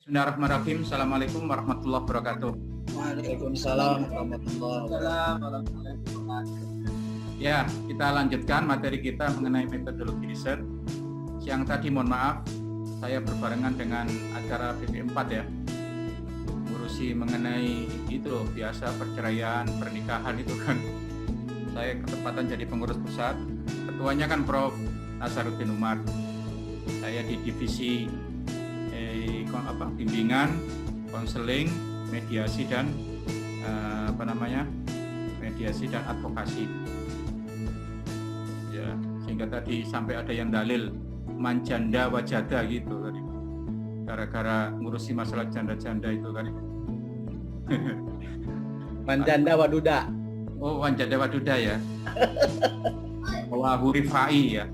Bismillahirrahmanirrahim. Assalamualaikum warahmatullahi wabarakatuh. Waalaikumsalam warahmatullahi wabarakatuh. Ya, kita lanjutkan materi kita mengenai metodologi riset. Siang tadi mohon maaf, saya berbarengan dengan acara PP4 ya. Ngurusi mengenai itu biasa perceraian, pernikahan itu kan. Saya ketempatan jadi pengurus pusat. Ketuanya kan Prof. Nasaruddin Umar. Saya di divisi bimbingan, konseling, mediasi dan mediasi dan advokasi. Ya, sehingga tadi sampai ada yang dalil manjanda wajada gitu tadi. Gara-gara ngurusi masalah janda-janda itu kan. Manjanda waduda. Oh, manjanda waduda ya. Wahu Rifai ya.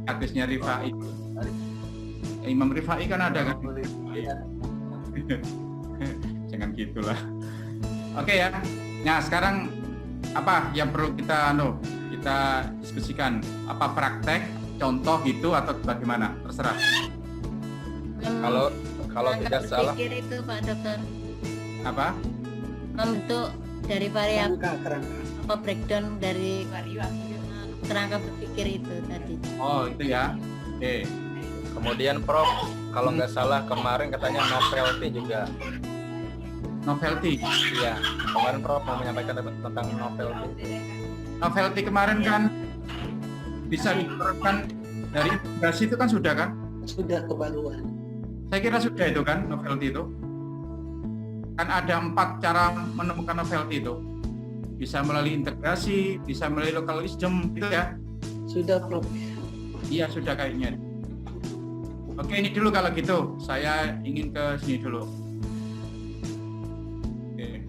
Hadisnya Rifai. Imam Rifai kan ada kan? Jangan gitulah. Oke ya. Nah sekarang apa yang perlu kita diskusikan? Apa praktek, contoh gitu atau bagaimana? Terserah. Kalau tidak salah. Berpikir itu Pak Dokter. Apa? Membentuk dari variabel Kerangka. apa breakdown dari kerangka berpikir itu tadi. Oh itu ya. Oke. Kemudian Prof, kalau nggak salah kemarin katanya novelty juga. Novelty. Iya, kemarin Prof mau menyampaikan tentang novelty. Novelty kemarin kan bisa diterapkan dari integrasi itu kan sudah kan? Sudah kebaruan. Saya kira sudah itu kan novelty itu. Kan ada 4 cara menemukan novelty itu. Bisa melalui integrasi, bisa melalui localism gitu ya. Sudah Prof. Iya sudah kayaknya. Oke ini dulu kalau gitu. Saya ingin ke sini dulu. Oke.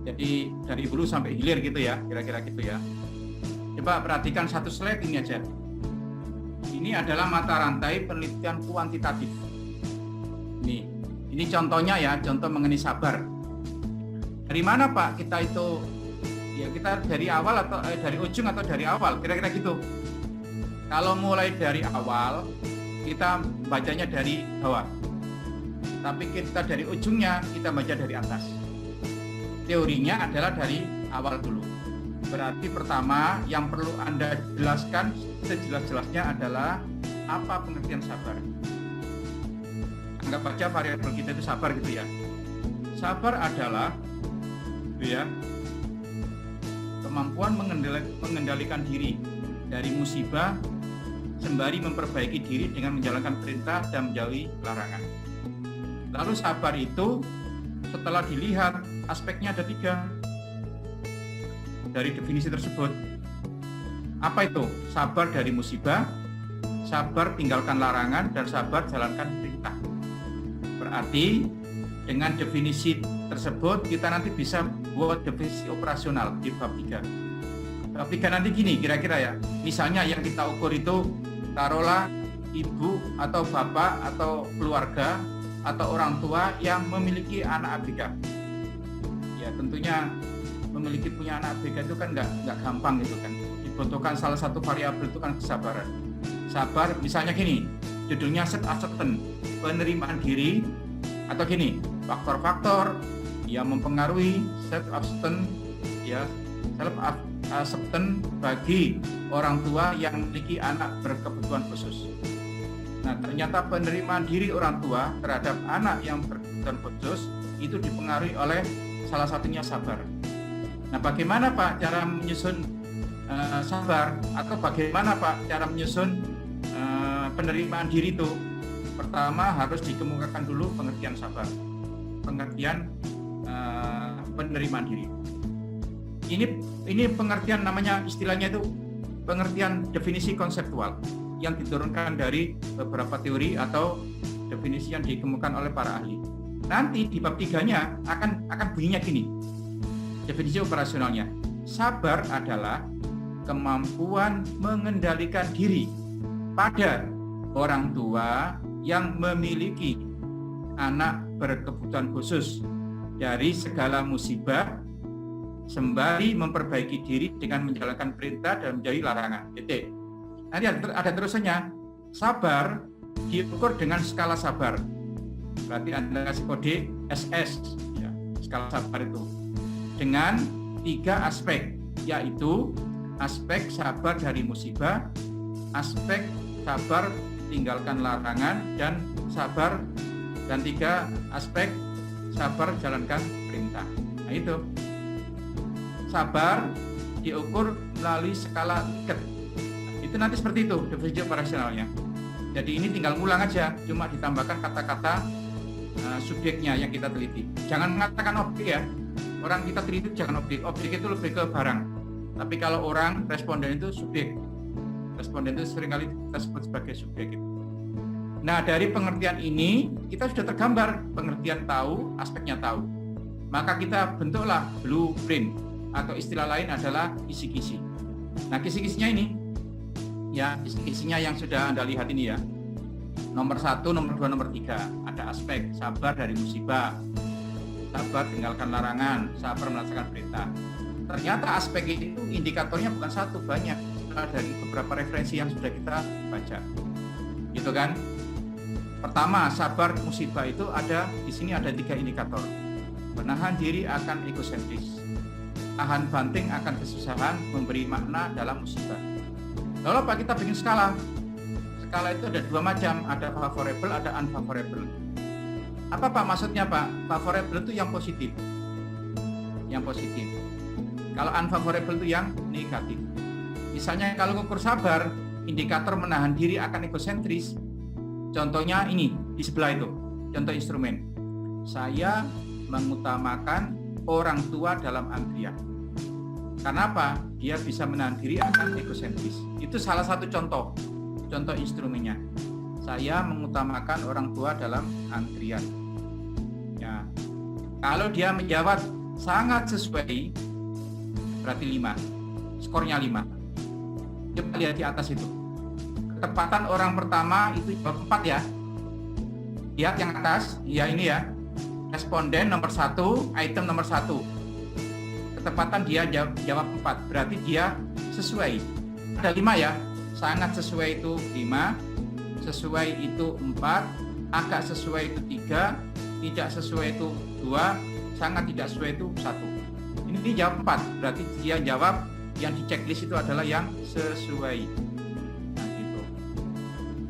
Jadi dari hulu sampai hilir gitu ya, kira-kira gitu ya. Coba perhatikan satu slide ini aja. Ini adalah mata rantai penelitian kuantitatif. Ini contohnya ya, contoh mengenai sabar. Dari mana Pak kita itu? Ya kita dari awal atau dari ujung atau dari awal, kira-kira gitu. Kalau mulai dari awal, kita bacanya dari bawah. Tapi kita dari ujungnya, kita baca dari atas. Teorinya adalah dari awal dulu. Berarti pertama yang perlu Anda jelaskan sejelas-jelasnya adalah apa pengertian sabar. Anggap baca variabel kita itu sabar gitu ya. Sabar adalah kemampuan mengendalikan diri dari musibah sembari memperbaiki diri dengan menjalankan perintah dan menjauhi larangan. Lalu sabar itu setelah dilihat aspeknya ada 3 dari definisi tersebut. Apa itu? Sabar dari musibah, sabar tinggalkan larangan, dan sabar jalankan perintah. Berarti dengan definisi tersebut kita nanti bisa buat definisi operasional di bab 3. Bab 3 nanti gini kira-kira ya. Misalnya yang kita ukur itu taruhlah ibu atau bapak atau keluarga atau orang tua yang memiliki anak ABK. Ya tentunya punya anak ABK itu kan nggak gampang gitu kan. Dibutuhkan salah satu variabel itu kan kesabaran. Sabar misalnya gini, judulnya self-acceptance, penerimaan diri, atau gini, faktor-faktor yang mempengaruhi self-acceptance ya self-acceptance bagi orang tua yang memiliki anak berkebutuhan khusus. Nah, ternyata penerimaan diri orang tua terhadap anak yang berkebutuhan khusus itu dipengaruhi oleh salah satunya sabar. Nah, bagaimana Pak cara menyusun sabar atau bagaimana Pak cara menyusun penerimaan diri itu? Pertama harus dikemukakan dulu pengertian sabar, pengertian penerimaan diri. Ini pengertian namanya istilahnya itu pengertian definisi konseptual yang diturunkan dari beberapa teori atau definisi yang dikemukakan oleh para ahli. Nanti di bab 3-nya akan bunyinya gini. Definisi operasionalnya. Sabar adalah kemampuan mengendalikan diri pada orang tua yang memiliki anak berkebutuhan khusus dari segala musibah sembari memperbaiki diri dengan menjalankan perintah dan menjauhi larangan. Nanti ada terusannya. Sabar diukur dengan skala sabar. Berarti Anda kasih kode SS, ya, skala sabar itu. Dengan 3 aspek, yaitu aspek sabar dari musibah, aspek sabar tinggalkan larangan, dan 3 aspek sabar jalankan perintah. Nah itu. Sabar diukur melalui skala Likert. Itu nanti seperti itu definisi operasionalnya. Jadi ini tinggal ngulang aja, cuma ditambahkan kata-kata subjeknya yang kita teliti. Jangan mengatakan objek ya. Orang kita teliti jangan objek. Objek itu lebih ke barang. Tapi kalau orang responden itu subjek. Responden itu seringkali kita sebut sebagai subjek. Nah, dari pengertian ini kita sudah tergambar pengertian tahu, aspeknya tahu. Maka kita bentuklah blueprint atau istilah lain adalah kisi-kisi. Nah, kisi-kisinya ini ya, kisi-kisinya yang sudah Anda lihat ini ya. Nomor 1, nomor 2, nomor 3 ada aspek sabar dari musibah, sabar tinggalkan larangan, sabar melaksanakan perintah. Ternyata aspek itu indikatornya bukan satu, banyak dari beberapa referensi yang sudah kita baca. Gitu kan? Pertama, sabar musibah itu ada di sini ada 3 indikator. Menahan diri akan egosentris, tahan banting akan kesusahan, memberi makna dalam musibah. Lalu apa kita bikin skala? Skala itu ada 2 macam, ada favorable, ada unfavorable. Apa Pak maksudnya Pak? Favorable itu yang positif. Yang positif. Kalau unfavorable itu yang negatif. Misalnya kalau ukur sabar, indikator menahan diri akan egosentris. Contohnya ini, di sebelah itu, contoh instrumen. Saya mengutamakan orang tua dalam antrian. Karena apa? Dia bisa menahan diri akan egosentris. Itu salah satu contoh instrumennya. Saya mengutamakan orang tua dalam antrian. Ya. Kalau dia menjawab sangat sesuai, berarti 5. Skornya 5. Coba lihat di atas itu. Ketepatan orang pertama itu jawab 4 ya. Lihat yang atas, ya ini ya. Responden nomor 1, item nomor 1. Ketepatan dia jawab 4, berarti dia sesuai. Ada 5 ya. Sangat sesuai itu 5, sesuai itu 4, agak sesuai itu 3, tidak sesuai itu 2, sangat tidak sesuai itu 1. Ini jawab 4, berarti dia jawab yang di checklist itu adalah yang sesuai. Nah, gitu.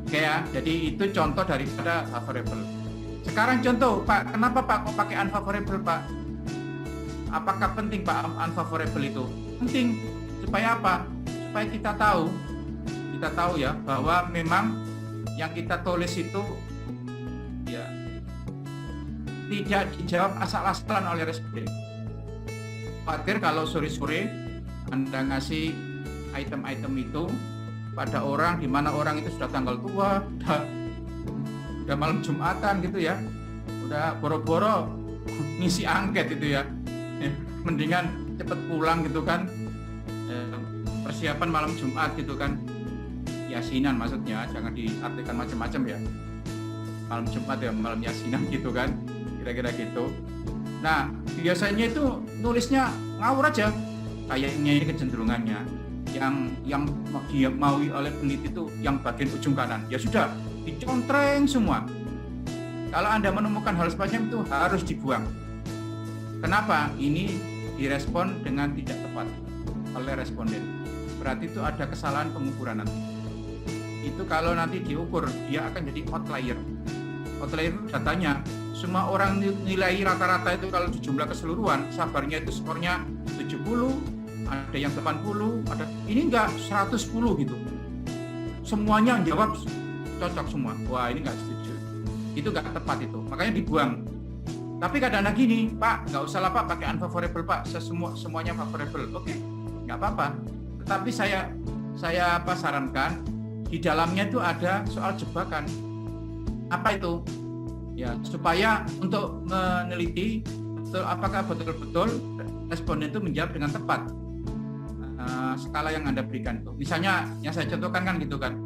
Oke ya, jadi itu contoh daripada favorable. Sekarang contoh, Pak, kenapa Pak kok pakai unfavorable, Pak? Apakah penting Pak unfavorable itu? Penting. Supaya apa? Supaya kita tahu ya bahwa memang yang kita tulis itu ya tidak dijawab asal-asalan oleh responden. Khawatir kalau sore-sore Anda ngasih item-item itu pada orang di mana orang itu sudah tanggal tua, udah malam Jumatan gitu ya, udah boro-boro ngisi angket itu ya, mendingan cepet pulang gitu kan, persiapan malam Jumat gitu kan, yasinan maksudnya, jangan diartikan macam-macam ya, malam Jumat ya malam yasinan gitu kan, kira-kira gitu. Nah biasanya itu nulisnya ngawur aja, kayaknya ini kecenderungannya yang dimaui oleh peneliti itu yang bagian ujung kanan, ya sudah dicontreng semua. Kalau Anda menemukan hal semacam itu harus dibuang. Kenapa? Ini direspon dengan tidak tepat oleh responden. Berarti itu ada kesalahan pengukuran nanti. Itu kalau nanti diukur, dia akan jadi outlier. Outlier itu datanya, semua orang nilai rata-rata itu kalau dijumlah keseluruhan, sabarnya itu skornya 70, ada yang 80, ada ini enggak 110 gitu. Semuanya jawab cocok semua. Wah, ini enggak setuju. Itu enggak tepat itu. Makanya dibuang. Tapi kadang-kadang gini, Pak, enggak usah lah Pak pakai unfavorable Pak, semuanya favorable. Oke, enggak apa-apa. Tetapi saya sarankan di dalamnya itu ada soal jebakan. Apa itu? Ya, supaya untuk meneliti apakah betul-betul responden itu menjawab dengan tepat skala yang Anda berikan itu. Misalnya yang saya contohkan kan gitu kan,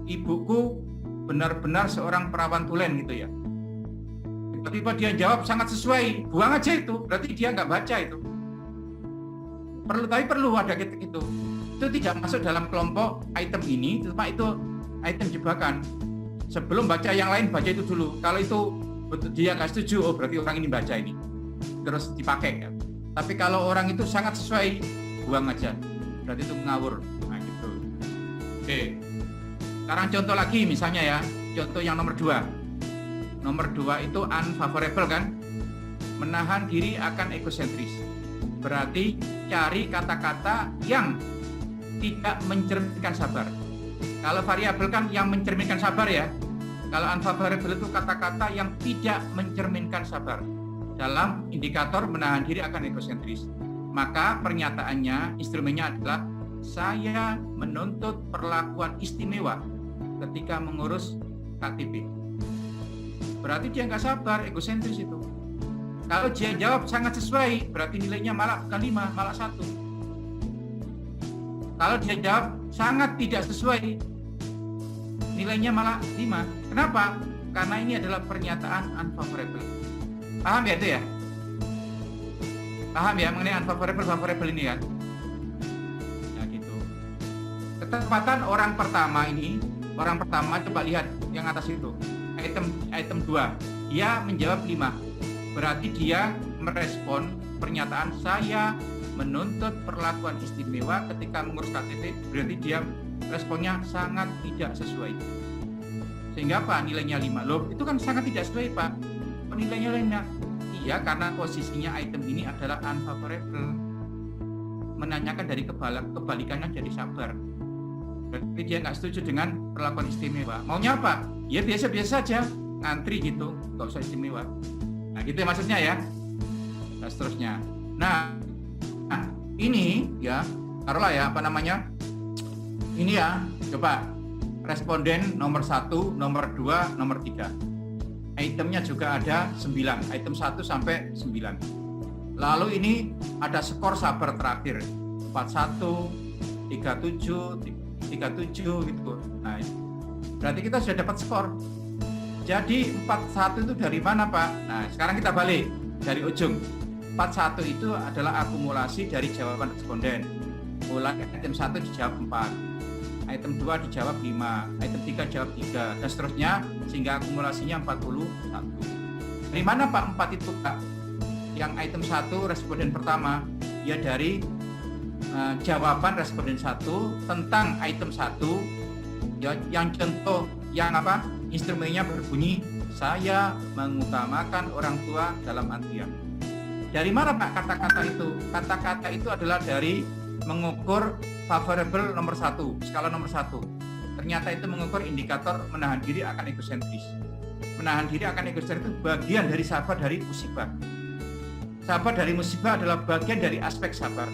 ibuku benar-benar seorang perawan tulen gitu ya. Tiba-tiba dia jawab sangat sesuai, buang aja itu, berarti dia nggak baca itu. Perlu ada gitu. Itu tidak masuk dalam kelompok item ini, cuma itu item jebakan. sebelum baca yang lain, baca itu dulu. Kalau itu dia nggak setuju, oh berarti orang ini baca ini, terus dipakai. Tapi kalau orang itu sangat sesuai, buang aja, berarti itu ngawur. Nah gitu. Oke. Sekarang contoh lagi misalnya ya, contoh yang nomor 2. Nomor 2 itu unfavorable kan, menahan diri akan egosentris. Berarti cari kata-kata yang tidak mencerminkan sabar. Kalau variabel kan yang mencerminkan sabar ya. Kalau unfavorable itu kata-kata yang tidak mencerminkan sabar dalam indikator menahan diri akan egosentris. Maka pernyataannya, instrumennya adalah saya menuntut perlakuan istimewa ketika mengurus KTP. Berarti dia nggak sabar, egosentris itu. Kalau dia jawab sangat sesuai, berarti nilainya malah bukan 5, malah 1. Kalau dia jawab sangat tidak sesuai, nilainya malah 5. Kenapa? Karena ini adalah pernyataan unfavorable. Paham ya itu ya? Paham ya mengenai unfavorable, favorable ini kan? Ya gitu. Ketepatan orang pertama ini, orang pertama coba lihat yang atas itu. Item 2. Dia menjawab 5. Berarti dia merespon pernyataan saya menuntut perlakuan istimewa ketika mengurus KTP, berarti dia responnya sangat tidak sesuai. Sehingga apa? Nilainya 5. Loh, itu kan sangat tidak sesuai, Pak. Nilainya lainnya. Iya, karena posisinya item ini adalah unfavorable. Menanyakan dari kebalikannya jadi sabar. Berarti dia nggak setuju dengan perlakuan istimewa. Maunya apa? Ya biasa-biasa aja, ngantri gitu, nggak usah istimewa. Nah, gitu ya maksudnya ya. Dan seterusnya. Nah, ini ya, taruhlah ya, apa namanya? Ini ya, coba responden nomor 1, nomor 2, nomor 3. Itemnya juga ada 9, item 1 sampai 9. Lalu ini ada skor sabar terakhir, 41, 37, 37 gitu. Nah, berarti kita sudah dapat skor. Jadi 41 itu dari mana, Pak? Nah, sekarang kita balik dari ujung. 41 itu adalah akumulasi dari jawaban responden. Mulai item 1 dijawab 4, item 2 dijawab 5, item 3 jawab 3, dan seterusnya sehingga akumulasinya 41. Dari mana Pak 4 itu, Pak? Yang item 1 responden pertama, ya dari jawaban responden 1 tentang item 1 ya, yang contoh yang apa? Instrumennya berbunyi saya mengutamakan orang tua dalam antrian. Dari mana Pak kata-kata itu? Kata-kata itu adalah dari mengukur favorable nomor 1, skala nomor 1. Ternyata itu mengukur indikator menahan diri akan egosentris. Menahan diri akan egosentris itu bagian dari sabar dari musibah. Sabar dari musibah adalah bagian dari aspek sabar.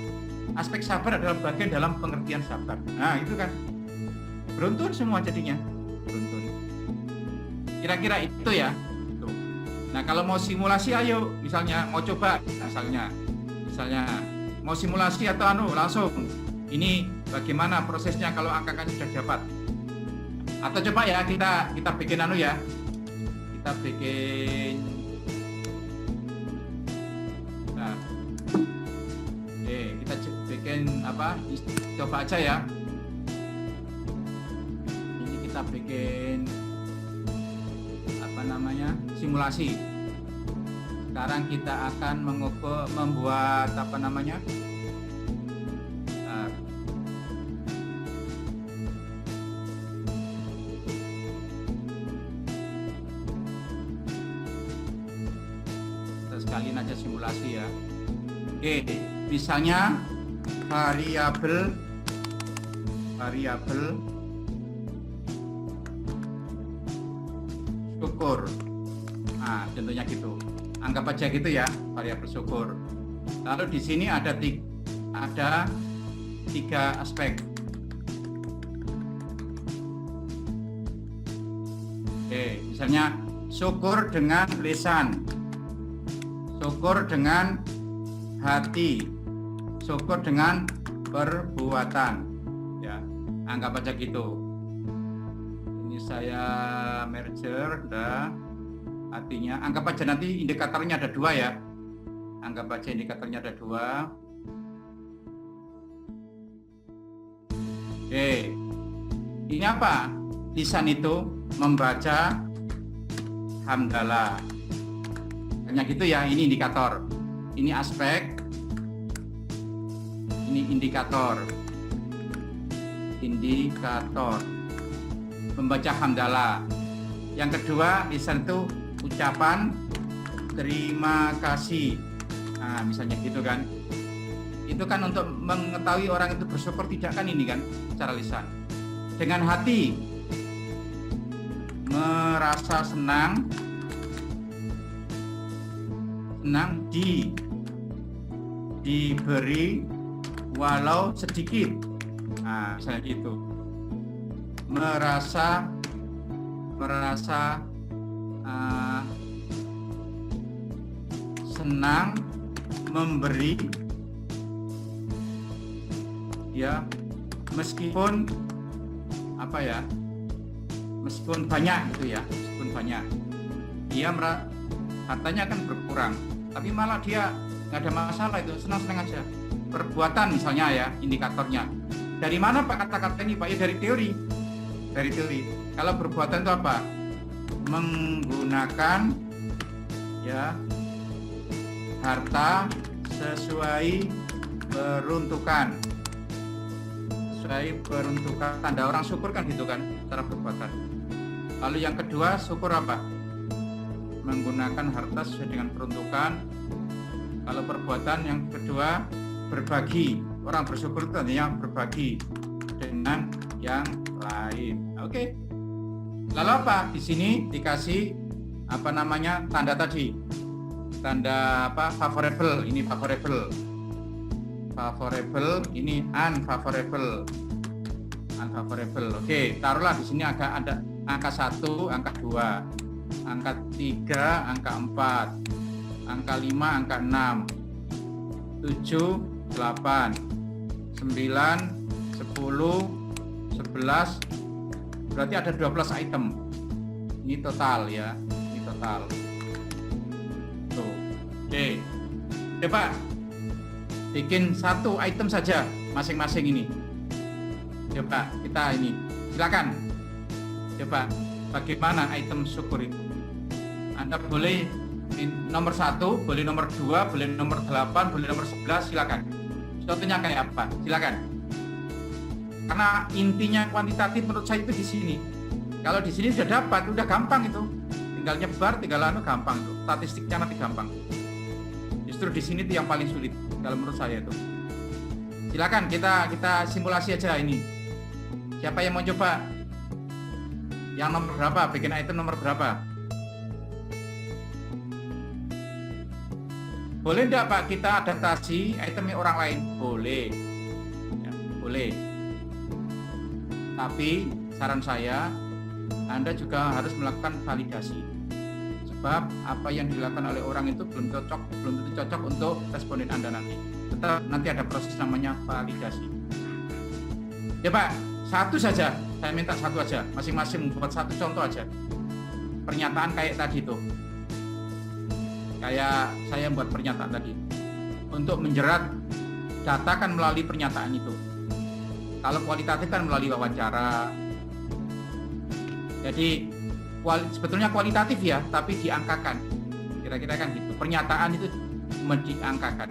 Aspek sabar adalah bagian dalam pengertian sabar. Nah, itu kan beruntun semua jadinya. Beruntun. Kira-kira itu ya. Tuh. Nah, kalau mau simulasi ayo, misalnya mau coba misalnya mau simulasi atau langsung. Ini bagaimana prosesnya kalau angka-angkanya sudah dapat. Atau coba ya kita bikin ya. Kita bikin nah. Oke, kita bikin apa? Coba aja ya. Ini kita bikin apa namanya? Simulasi. Sekarang kita akan membuat apa namanya? Sekalian aja simulasi ya. Oke, misalnya variabel syukur. Nah, contohnya gitu. Anggap aja gitu ya, variabel syukur. Lalu di sini ada 3 aspek. Oke, misalnya syukur dengan lisan, syukur dengan hati, syukur dengan perbuatan. Ya, anggap aja gitu. Ini saya merger, artinya anggap aja nanti indikatornya ada 2 ya. Anggap aja indikatornya ada 2. Oke, ini apa? Lisan itu membaca hamdalah. Hanya gitu ya, ini indikator. Ini aspek, ini indikator. Indikator membaca hamdalah. Yang kedua, lisan itu ucapan terima kasih. Nah, misalnya gitu kan. Itu kan untuk mengetahui orang itu bersyukur tidak kan, ini kan secara lisan. Dengan hati merasa senang diberi walau sedikit. Nah, misalnya gitu. Merasa senang memberi, ya, meskipun apa ya, meskipun banyak gitu ya, meskipun banyak. Dia hartanya akan berkurang, tapi malah dia nggak ada masalah, itu senang-senang aja. Perbuatan misalnya ya, indikatornya. Dari mana Pak kata-kata ini Pak? Ya dari teori. Dari teori. Kalau perbuatan itu apa? Menggunakan ya harta sesuai peruntukan. Sesuai peruntukan. Tanda orang syukur kan gitu kan, cara perbuatan. Lalu yang kedua, syukur apa? Menggunakan harta sesuai dengan peruntukan. Kalau perbuatan yang kedua, berbagi. Orang bersyukur itu artinya berbagi dengan yang lain. Oke. Lalu apa? Di sini dikasih apa namanya, tanda tadi. Tanda apa? Favorable. Ini favorable. Favorable, ini unfavorable. Unfavorable. Oke, taruhlah di sini agak ada angka 1, angka 2, angka 3, angka 4, angka 5, angka 6, 7, 8, 9, 10, 11, berarti ada 12 item. Ini total ya, ini total. Tuh. Oke. Coba bikin satu item saja masing-masing ini. Coba kita ini, silakan. Coba bagaimana item syukur itu? Anda boleh nomor 1, boleh nomor 2, boleh nomor 8, boleh nomor 11, silakan. Contohnya kayak apa? Silakan. Karena intinya kuantitatif menurut saya itu di sini. Kalau di sini sudah dapat, udah gampang itu. Tinggal nyebar, tinggal gampang tuh. Statistiknya nanti gampang. Justru di sini itu yang paling sulit kalau menurut saya itu. Silakan kita simulasi aja ini. Siapa yang mau coba? Yang nomor berapa? Bikin item nomor berapa? Boleh enggak Pak kita adaptasi itemnya orang lain? Boleh. Ya, boleh. Tapi saran saya, Anda juga harus melakukan validasi. Sebab apa yang dilakukan oleh orang itu belum tentu cocok untuk responden Anda nanti. Tetap nanti ada proses namanya validasi. Ya Pak, satu saja. Saya minta satu aja. Masing-masing buat satu contoh aja. Pernyataan kayak tadi tuh. Kayak saya buat pernyataan tadi. Untuk menjerat data kan melalui pernyataan itu. Kalau kualitatif kan melalui wawancara. Jadi sebetulnya kualitatif ya, tapi diangkakan. Kira-kira kan gitu. Pernyataan itu diangkakan.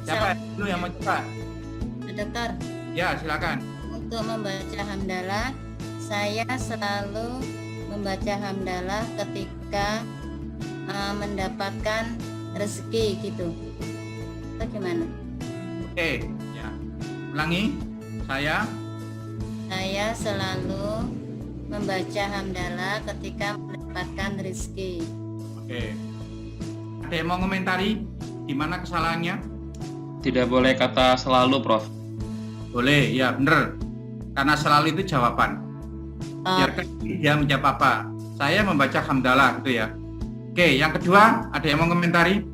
Siapa dulu yang mau coba? Dokter. Ya, silakan. Untuk membaca hamdalah, saya selalu membaca hamdalah ketika mendapatkan rezeki gitu. Itu gimana? Oke, ya. Ulangi. Saya selalu membaca hamdalah ketika mendapatkan rezeki. Oke. Ada yang mau komentari di mana kesalahannya? Tidak boleh kata selalu, Prof. Boleh, ya benar. Karena selalu itu jawaban. Biarkan dia menjawab apa. Saya membaca hamdalah gitu ya. Oke, yang kedua, ada yang mau komentari?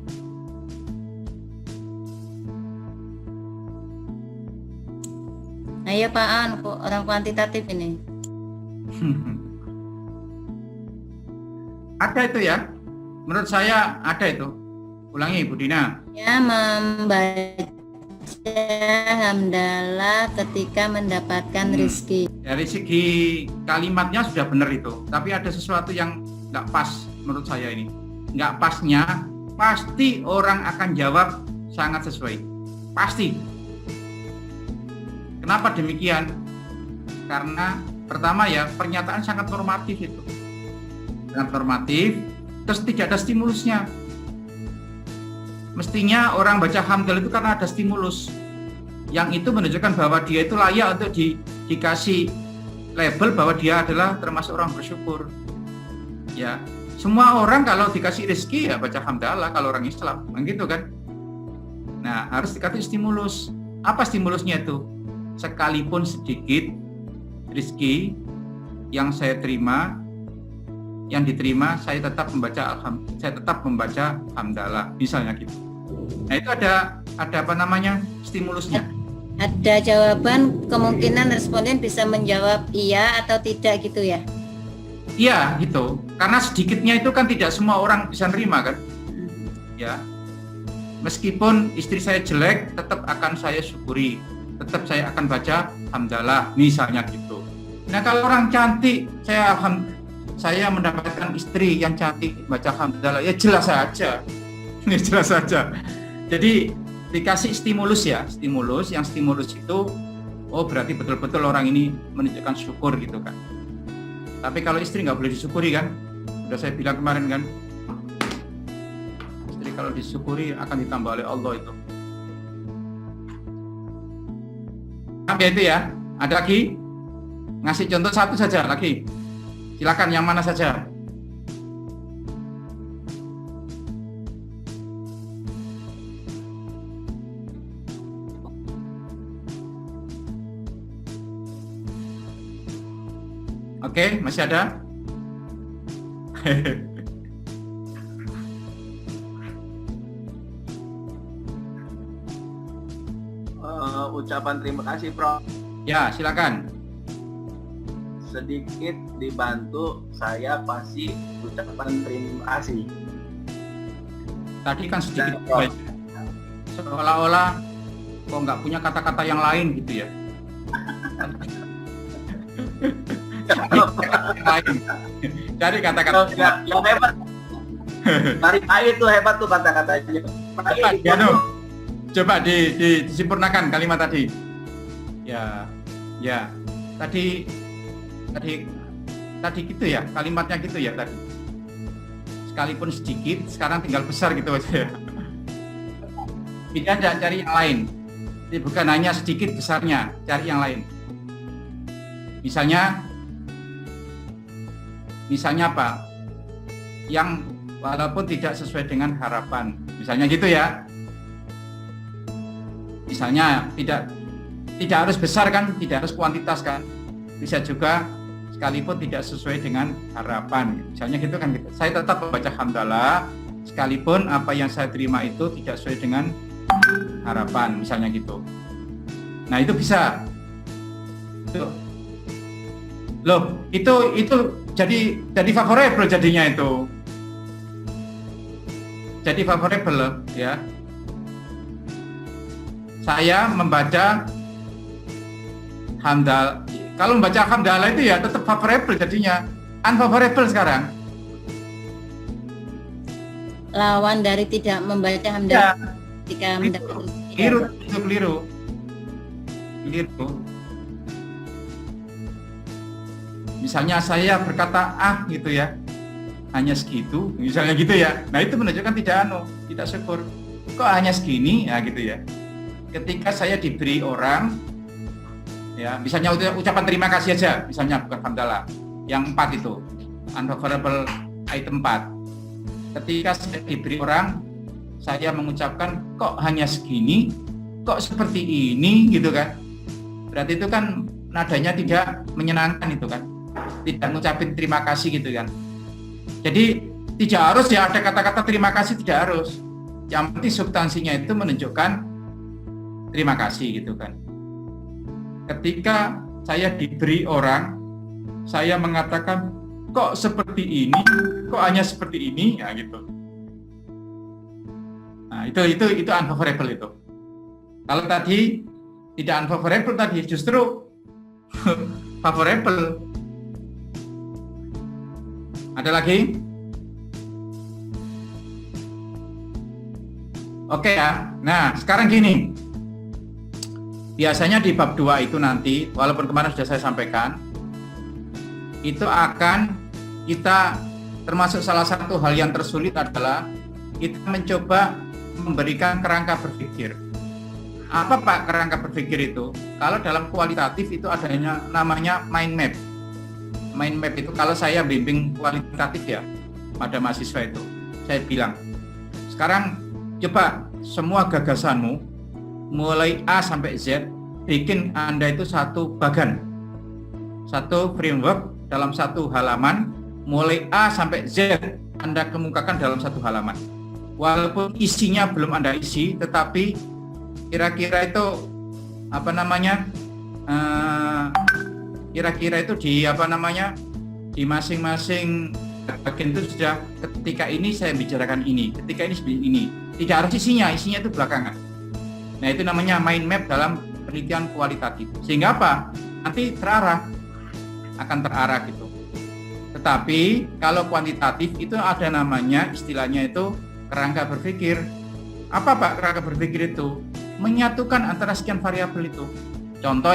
Ayo Pak An, orang kuantitatif ini. Ada itu ya. Menurut saya ada itu. Ulangi Bu Dina. Ya membaca hamdalah ketika mendapatkan rezeki. Dari segi kalimatnya sudah benar itu, tapi ada sesuatu yang nggak pas menurut saya ini. Nggak pasnya, pasti orang akan jawab sangat sesuai. Pasti. Kenapa demikian? Karena pertama ya, pernyataan sangat normatif itu. Sangat normatif, terus tidak ada stimulusnya. Mestinya orang baca hamdalah itu karena ada stimulus. Yang itu menunjukkan bahwa dia itu layak untuk dikasih label bahwa dia adalah termasuk orang bersyukur. Ya, semua orang kalau dikasih rezeki ya baca hamdalah kalau orang Islam, begitu kan? Nah, harus dikasih stimulus. Apa stimulusnya itu? Sekalipun sedikit rezeki yang saya terima, yang diterima, saya tetap membaca hamdalah, misalnya gitu. Nah, itu ada apa namanya? Stimulusnya. Ada jawaban, kemungkinan responden bisa menjawab iya atau tidak gitu ya? Iya gitu, karena sedikitnya itu kan tidak semua orang bisa nerima kan, ya. Meskipun istri saya jelek, tetap akan saya syukuri, tetap saya akan baca hamdalah, misalnya gitu. Nah kalau orang cantik, saya mendapatkan istri yang cantik baca hamdalah, ya jelas saja, jelas saja. Jadi dikasih stimulus ya, stimulus itu, oh berarti betul-betul orang ini menunjukkan syukur gitu kan. Tapi kalau istri nggak boleh disyukuri kan, udah saya bilang kemarin kan, istri kalau disyukuri akan ditambah oleh Allah itu. Sampai itu ya, ada lagi, ngasih contoh satu saja lagi, silakan yang mana saja. Oke, masih ada? Ucapan terima kasih, Prof. Ya, silakan. Sedikit dibantu, saya pasti ucapan terima kasih. Tadi kan sedikit, Dan, Prof, seolah-olah kok nggak punya kata-kata yang lain gitu ya. Cari kata-kata yang hebat. Tarik air tuh hebat tuh kata-katanya. Coba disempurnakan kalimat tadi. Ya. Tadi gitu ya, kalimatnya gitu ya tadi. Sekalipun sedikit, sekarang tinggal besar gitu aja ya. Tidak cari yang lain. Jadi bukan hanya sedikit besarnya, cari yang lain. Misalnya apa? Yang walaupun tidak sesuai dengan harapan, misalnya gitu ya. Misalnya tidak harus besar kan, tidak harus kuantitas kan. Bisa juga sekalipun tidak sesuai dengan harapan. Misalnya gitu kan gitu. Saya tetap membaca hamdalah sekalipun apa yang saya terima itu tidak sesuai dengan harapan, misalnya gitu. Nah, itu bisa. Loh, itu jadi favorable jadinya itu. Jadi favorable ya. Saya membaca hamdalah. Kalau membaca hamdalah itu ya tetap favorable jadinya. Unfavorable sekarang. Lawan dari tidak membaca hamdalah ketika mendapat Keliru. Misalnya saya berkata gitu ya, hanya segitu, misalnya gitu ya. Nah itu menunjukkan tidak syukur. Kok hanya segini, ya gitu ya. Ketika saya diberi orang, ya misalnya ucapan terima kasih aja, misalnya bukan hamdalah, yang 4 itu, unfavorable item 4. Ketika saya diberi orang, saya mengucapkan kok hanya segini, kok seperti ini, gitu kan. Berarti itu kan nadanya tidak menyenangkan itu kan. Tidak ngucapin terima kasih gitu kan. Jadi tidak harus ya ada kata-kata terima kasih, tidak harus. Yang penting substansinya itu menunjukkan terima kasih gitu kan. Ketika saya diberi orang, saya mengatakan kok seperti ini, kok hanya seperti ini, ya gitu. Nah itu unfavorable itu. Kalau tadi tidak unfavorable, tadi justru favorable. Ada lagi? Oke ya. Nah, sekarang gini. Biasanya di bab 2 itu nanti, walaupun kemarin sudah saya sampaikan, itu akan kita, termasuk salah satu hal yang tersulit adalah kita mencoba memberikan kerangka berpikir. Apa Pak kerangka berpikir itu? Kalau dalam kualitatif itu adanya namanya mind map. Mind map itu kalau saya bimbing kualitatif ya pada mahasiswa itu, saya bilang, sekarang coba semua gagasanmu mulai A sampai Z, bikin Anda itu satu bagan, satu framework dalam satu halaman, mulai A sampai Z Anda kemukakan dalam satu halaman. Walaupun isinya belum Anda isi, tetapi kira-kira itu apa namanya? Kira-kira itu di apa namanya? Di masing-masing bagian itu sudah, ketika ini saya bicarakan ini, ketika ini. Tidak harus isinya itu belakangan. Nah, itu namanya mind map dalam penelitian kualitatif. Sehingga apa? Nanti akan terarah gitu. Tetapi kalau kuantitatif itu ada namanya, istilahnya itu kerangka berpikir. Apa Pak kerangka berpikir itu? Menyatukan antara sekian variabel itu. Contoh.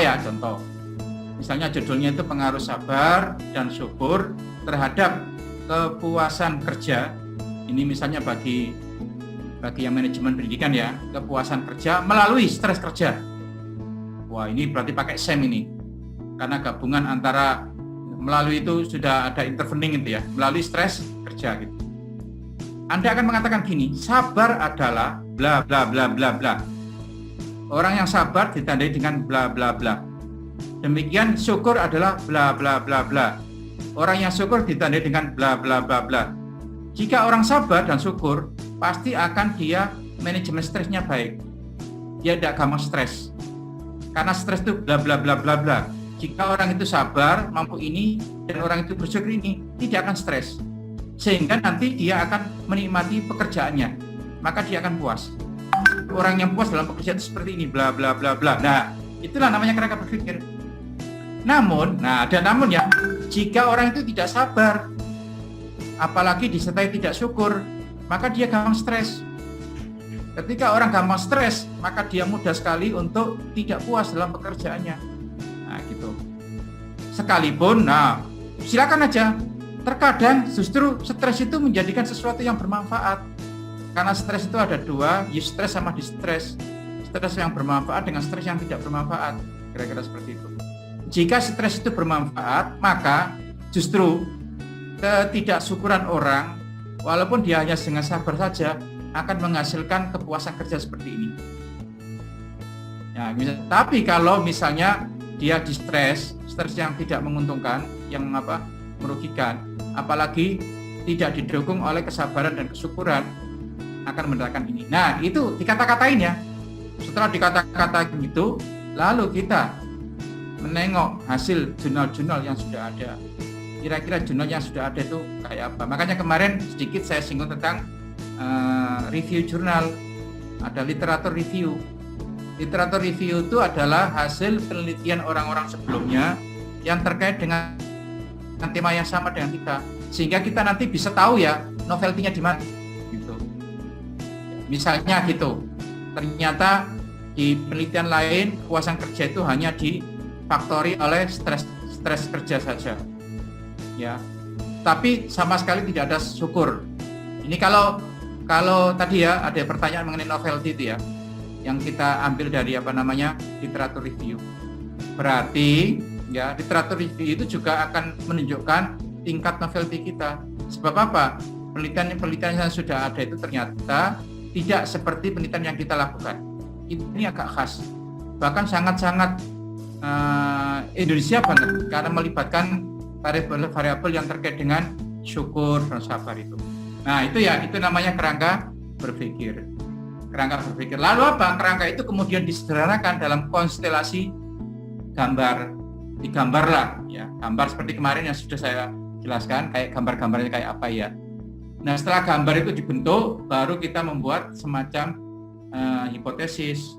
Misalnya judulnya itu pengaruh sabar dan syukur terhadap kepuasan kerja. Ini misalnya bagi yang manajemen pendidikan ya, kepuasan kerja melalui stres kerja. Wah, ini berarti pakai SEM ini. Karena gabungan antara melalui itu sudah ada intervening itu ya, melalui stres kerja gitu. Anda akan mengatakan gini, sabar adalah bla bla bla bla bla. Orang yang sabar ditandai dengan bla bla bla. Demikian syukur adalah bla bla bla bla. Orang yang syukur ditandai dengan bla bla bla bla. Jika orang sabar dan syukur, pasti akan dia manajemen stresnya baik. Dia tidak gampang stres. Karena stres itu bla bla bla bla bla. Jika orang itu sabar, mampu ini, dan orang itu bersyukur ini, tidak akan stres. Sehingga nanti dia akan menikmati pekerjaannya. Maka dia akan puas. Orang yang puas dalam pekerjaan itu seperti ini, bla bla bla bla. Nah, itulah namanya kerangka berpikir. Namun, ada namun ya, jika orang itu tidak sabar, apalagi disertai tidak syukur, maka dia gampang stres. Ketika orang gampang stres, maka dia mudah sekali untuk tidak puas dalam pekerjaannya. Nah, gitu. Sekalipun, silakan aja. Terkadang justru stres itu menjadikan sesuatu yang bermanfaat. Karena stres itu ada dua, eustress sama distress. Stres yang bermanfaat dengan stres yang tidak bermanfaat. Kira-kira seperti itu. Jika stres itu bermanfaat, maka justru ketidaksyukuran orang, walaupun dia hanya dengan sabar saja, akan menghasilkan kepuasan kerja seperti ini. Ya, tapi kalau misalnya dia di stres yang tidak menguntungkan, yang merugikan, apalagi tidak didukung oleh kesabaran dan kesyukuran, akan mendatangkan ini. Nah, itu dikata-katain ya. Setelah dikata-katain gitu, lalu kita menengok hasil jurnal-jurnal yang sudah ada. Kira-kira jurnal yang sudah ada itu kayak apa? Makanya kemarin sedikit saya singgung tentang review jurnal. Ada literatur review. Literatur review itu adalah hasil penelitian orang-orang sebelumnya yang terkait dengan tema yang sama dengan kita, sehingga kita nanti bisa tahu ya novelty-nya di mana. Gitu. Misalnya gitu. Ternyata di penelitian lain kepuasan kerja itu hanya difaktori oleh stres kerja saja. Ya, tapi sama sekali tidak ada syukur. Ini kalau tadi ya ada pertanyaan mengenai novelty itu ya, yang kita ambil dari literatur review. Berarti ya literatur review itu juga akan menunjukkan tingkat novelty kita. Sebab apa? Penelitian yang sudah ada itu ternyata tidak seperti penelitian yang kita lakukan. Ini agak khas, bahkan sangat-sangat Indonesia banget karena melibatkan variabel yang terkait dengan syukur dan sabar itu. Nah, itu namanya kerangka berpikir. Kerangka berpikir. Lalu apa? Kerangka itu kemudian disederhanakan dalam konstelasi gambar. Digambarlah ya, gambar seperti kemarin yang sudah saya jelaskan, kayak gambar-gambarnya kayak apa ya. Nah, setelah gambar itu dibentuk, baru kita membuat semacam hipotesis.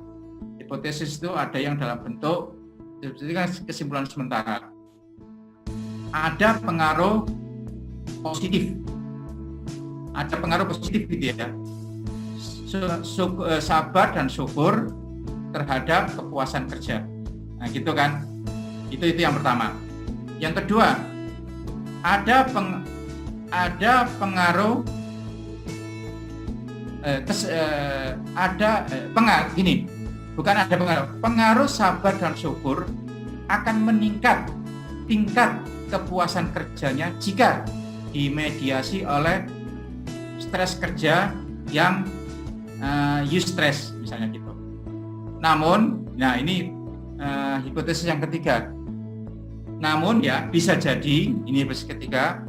hipotesis itu ada yang dalam bentuk itu kan kesimpulan sementara. Ada pengaruh positif. Ada pengaruh positif gitu ya. Sabar dan syukur terhadap kepuasan kerja. Nah, gitu kan. Itu yang pertama. Yang kedua, ada pengaruh gini. Bukan ada pengaruh sabar dan syukur akan meningkat tingkat kepuasan kerjanya jika dimediasi oleh stres kerja yang eustress misalnya gitu. Namun, nah ini hipotesis yang ketiga. Namun ya bisa jadi ini hipotesis ketiga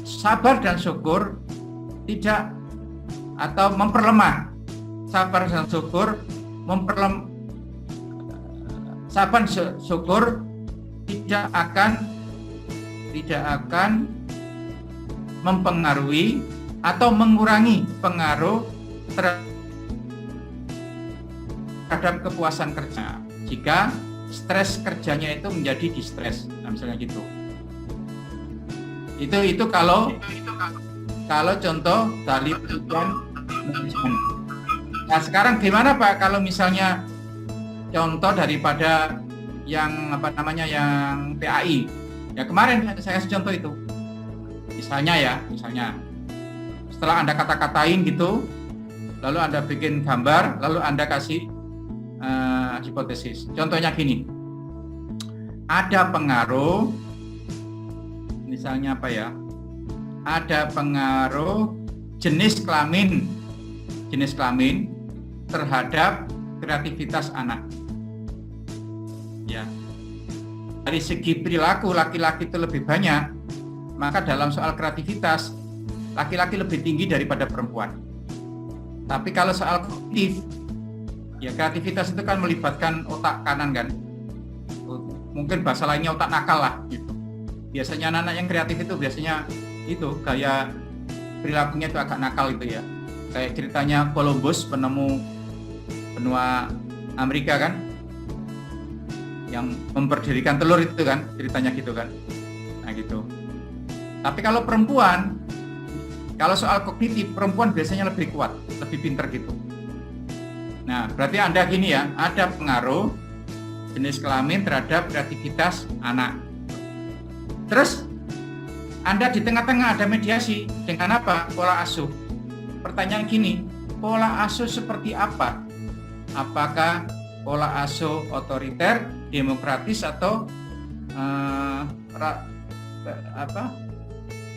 sabar dan syukur tidak atau memperlemah sabar dan syukur sabar syukur tidak akan mempengaruhi atau mengurangi pengaruh terhadap kepuasan kerja jika stres kerjanya itu menjadi distres, nah, misalnya gitu. Itu kalau contoh dari penelitian manajemen. Nah sekarang gimana Pak kalau misalnya contoh daripada yang yang PAI? Ya kemarin saya kasih contoh itu. Misalnya setelah Anda kata-katain gitu, lalu Anda bikin gambar, lalu Anda kasih hipotesis. Contohnya gini. Ada pengaruh misalnya ada pengaruh jenis kelamin terhadap kreativitas anak. Ya. Dari segi perilaku laki-laki itu lebih banyak, maka dalam soal kreativitas laki-laki lebih tinggi daripada perempuan. Tapi kalau soal kognitif, ya kreativitas itu kan melibatkan otak kanan kan. Mungkin bahasa lainnya otak nakal lah gitu. Biasanya anak-anak yang kreatif itu biasanya itu gaya perilakunya itu agak nakal itu ya. Kayak ceritanya Columbus, penemu benua Amerika kan, yang memperdirikan telur itu kan, ceritanya gitu kan. Nah gitu. Tapi kalau perempuan, kalau soal kognitif, perempuan biasanya lebih kuat, lebih pintar gitu. Nah berarti Anda gini ya, ada pengaruh jenis kelamin terhadap kreativitas anak. Terus Anda di tengah-tengah ada mediasi dengan apa? Pola asuh. Pertanyaan gini, pola asuh seperti apa? Apakah pola asuh otoriter, demokratis atau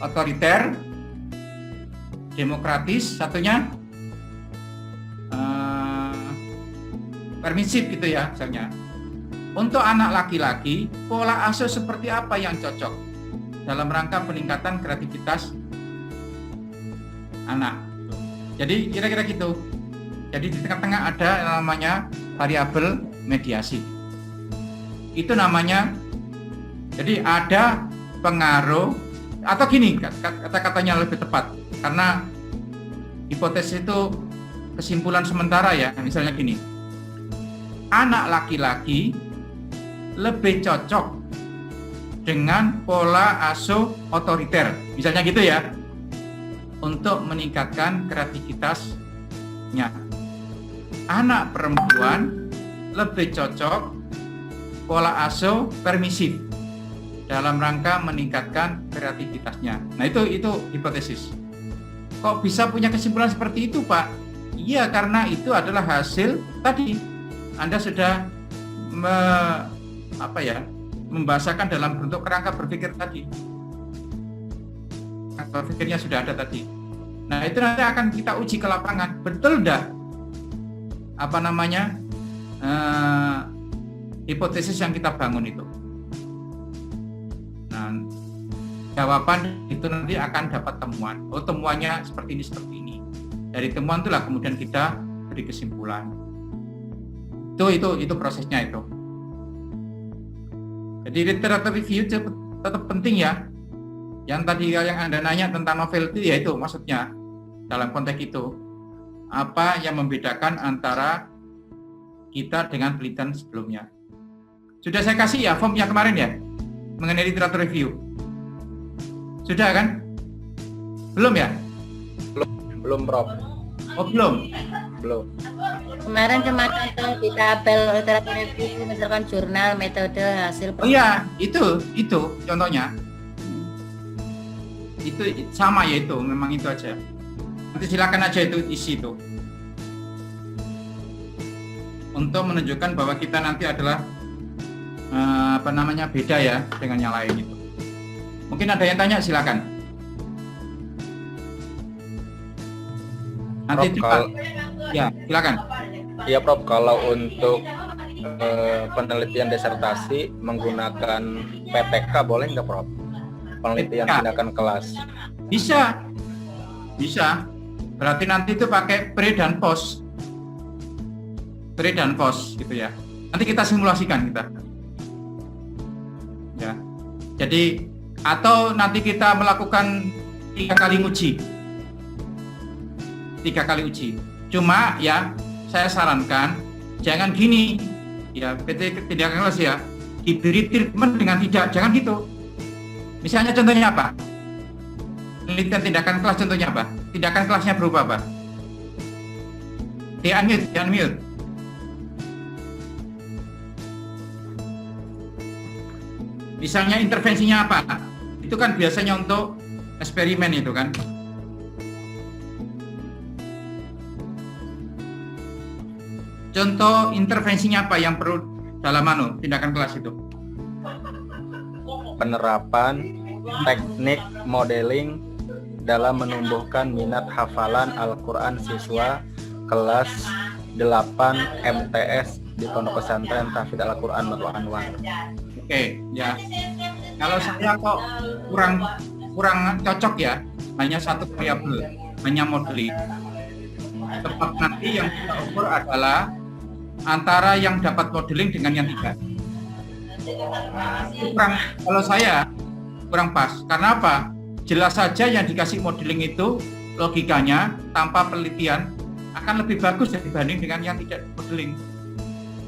otoriter, demokratis, satunya permisif gitu ya misalnya. Untuk anak laki-laki, pola asuh seperti apa yang cocok dalam rangka peningkatan kreativitas anak. Jadi kira-kira gitu. Jadi di tengah-tengah ada yang namanya variabel mediasi. Itu namanya, jadi ada pengaruh, atau gini, kata-katanya lebih tepat. Karena hipotesis itu kesimpulan sementara ya, misalnya gini. Anak laki-laki lebih cocok dengan pola asuh otoriter, misalnya gitu ya, untuk meningkatkan kreativitasnya. Anak perempuan lebih cocok pola asuh permisif dalam rangka meningkatkan kreativitasnya. Nah itu hipotesis. Kok bisa punya kesimpulan seperti itu Pak? Iya karena itu adalah hasil tadi Anda sudah membahasakan dalam bentuk kerangka berpikir tadi. Kerangka berpikirnya sudah ada tadi. Nah itu nanti akan kita uji ke lapangan. Betul enggak? Hipotesis yang kita bangun itu. Nah, jawaban itu nanti akan dapat temuan. Oh temuannya seperti ini. Dari temuan itulah kemudian kita beri kesimpulan. Itu prosesnya itu. Jadi literatur review tetap penting ya. Yang tadi yang Anda nanya tentang novelty ya itu maksudnya. dalam konteks itu, apa yang membedakan antara kita dengan penelitian sebelumnya. Sudah saya kasih ya form yang kemarin ya, mengenai literatur review. Sudah kan? Belum ya? Belum, Prof. Oh belum? Belum. Kemarin cuma contoh di tabel literatur review, misalkan jurnal, metode, hasil. Oh iya, itu contohnya. Itu sama ya, itu memang itu aja. Nanti silakan aja itu isi itu. Untuk menunjukkan bahwa kita nanti adalah beda ya dengan yang lain itu. Mungkin ada yang tanya, silakan. Nanti Prof, ya, silakan. Iya, Prof, kalau untuk penelitian disertasi menggunakan PTK boleh nggak, Prof? Penelitian PTK? tindakan kelas. Bisa. Berarti nanti itu pakai pre dan post. Pre dan post gitu ya. Nanti kita simulasikan kita. Ya. Jadi atau nanti kita melakukan 3 kali uji. 3 kali uji. Cuma ya saya sarankan jangan gini. Ya, PT tindakan kelas ya. Diberi treatment dengan tidak, jangan gitu. Misalnya contohnya apa? Penelitian tindakan kelas contohnya apa? Tindakan kelasnya berupa apa? Di-unmute. Misalnya intervensinya apa? Itu kan biasanya untuk eksperimen itu kan. Contoh intervensinya apa yang perlu dalam tindakan kelas itu? Penerapan teknik modeling dalam menumbuhkan minat hafalan Al-Quran siswa kelas 8 MTS di Pondok Pesantren Tahfidz Al-Quran Batu Anwar. Oke, ya. Kalau saya kok kurang cocok ya, hanya satu variabel, hanya modeling. Sebab nanti yang kita ukur adalah antara yang dapat modeling dengan yang tidak. Kalau saya kurang pas. Karena apa? Jelas saja yang dikasih modeling itu logikanya tanpa penelitian akan lebih bagus dibanding dengan yang tidak modeling.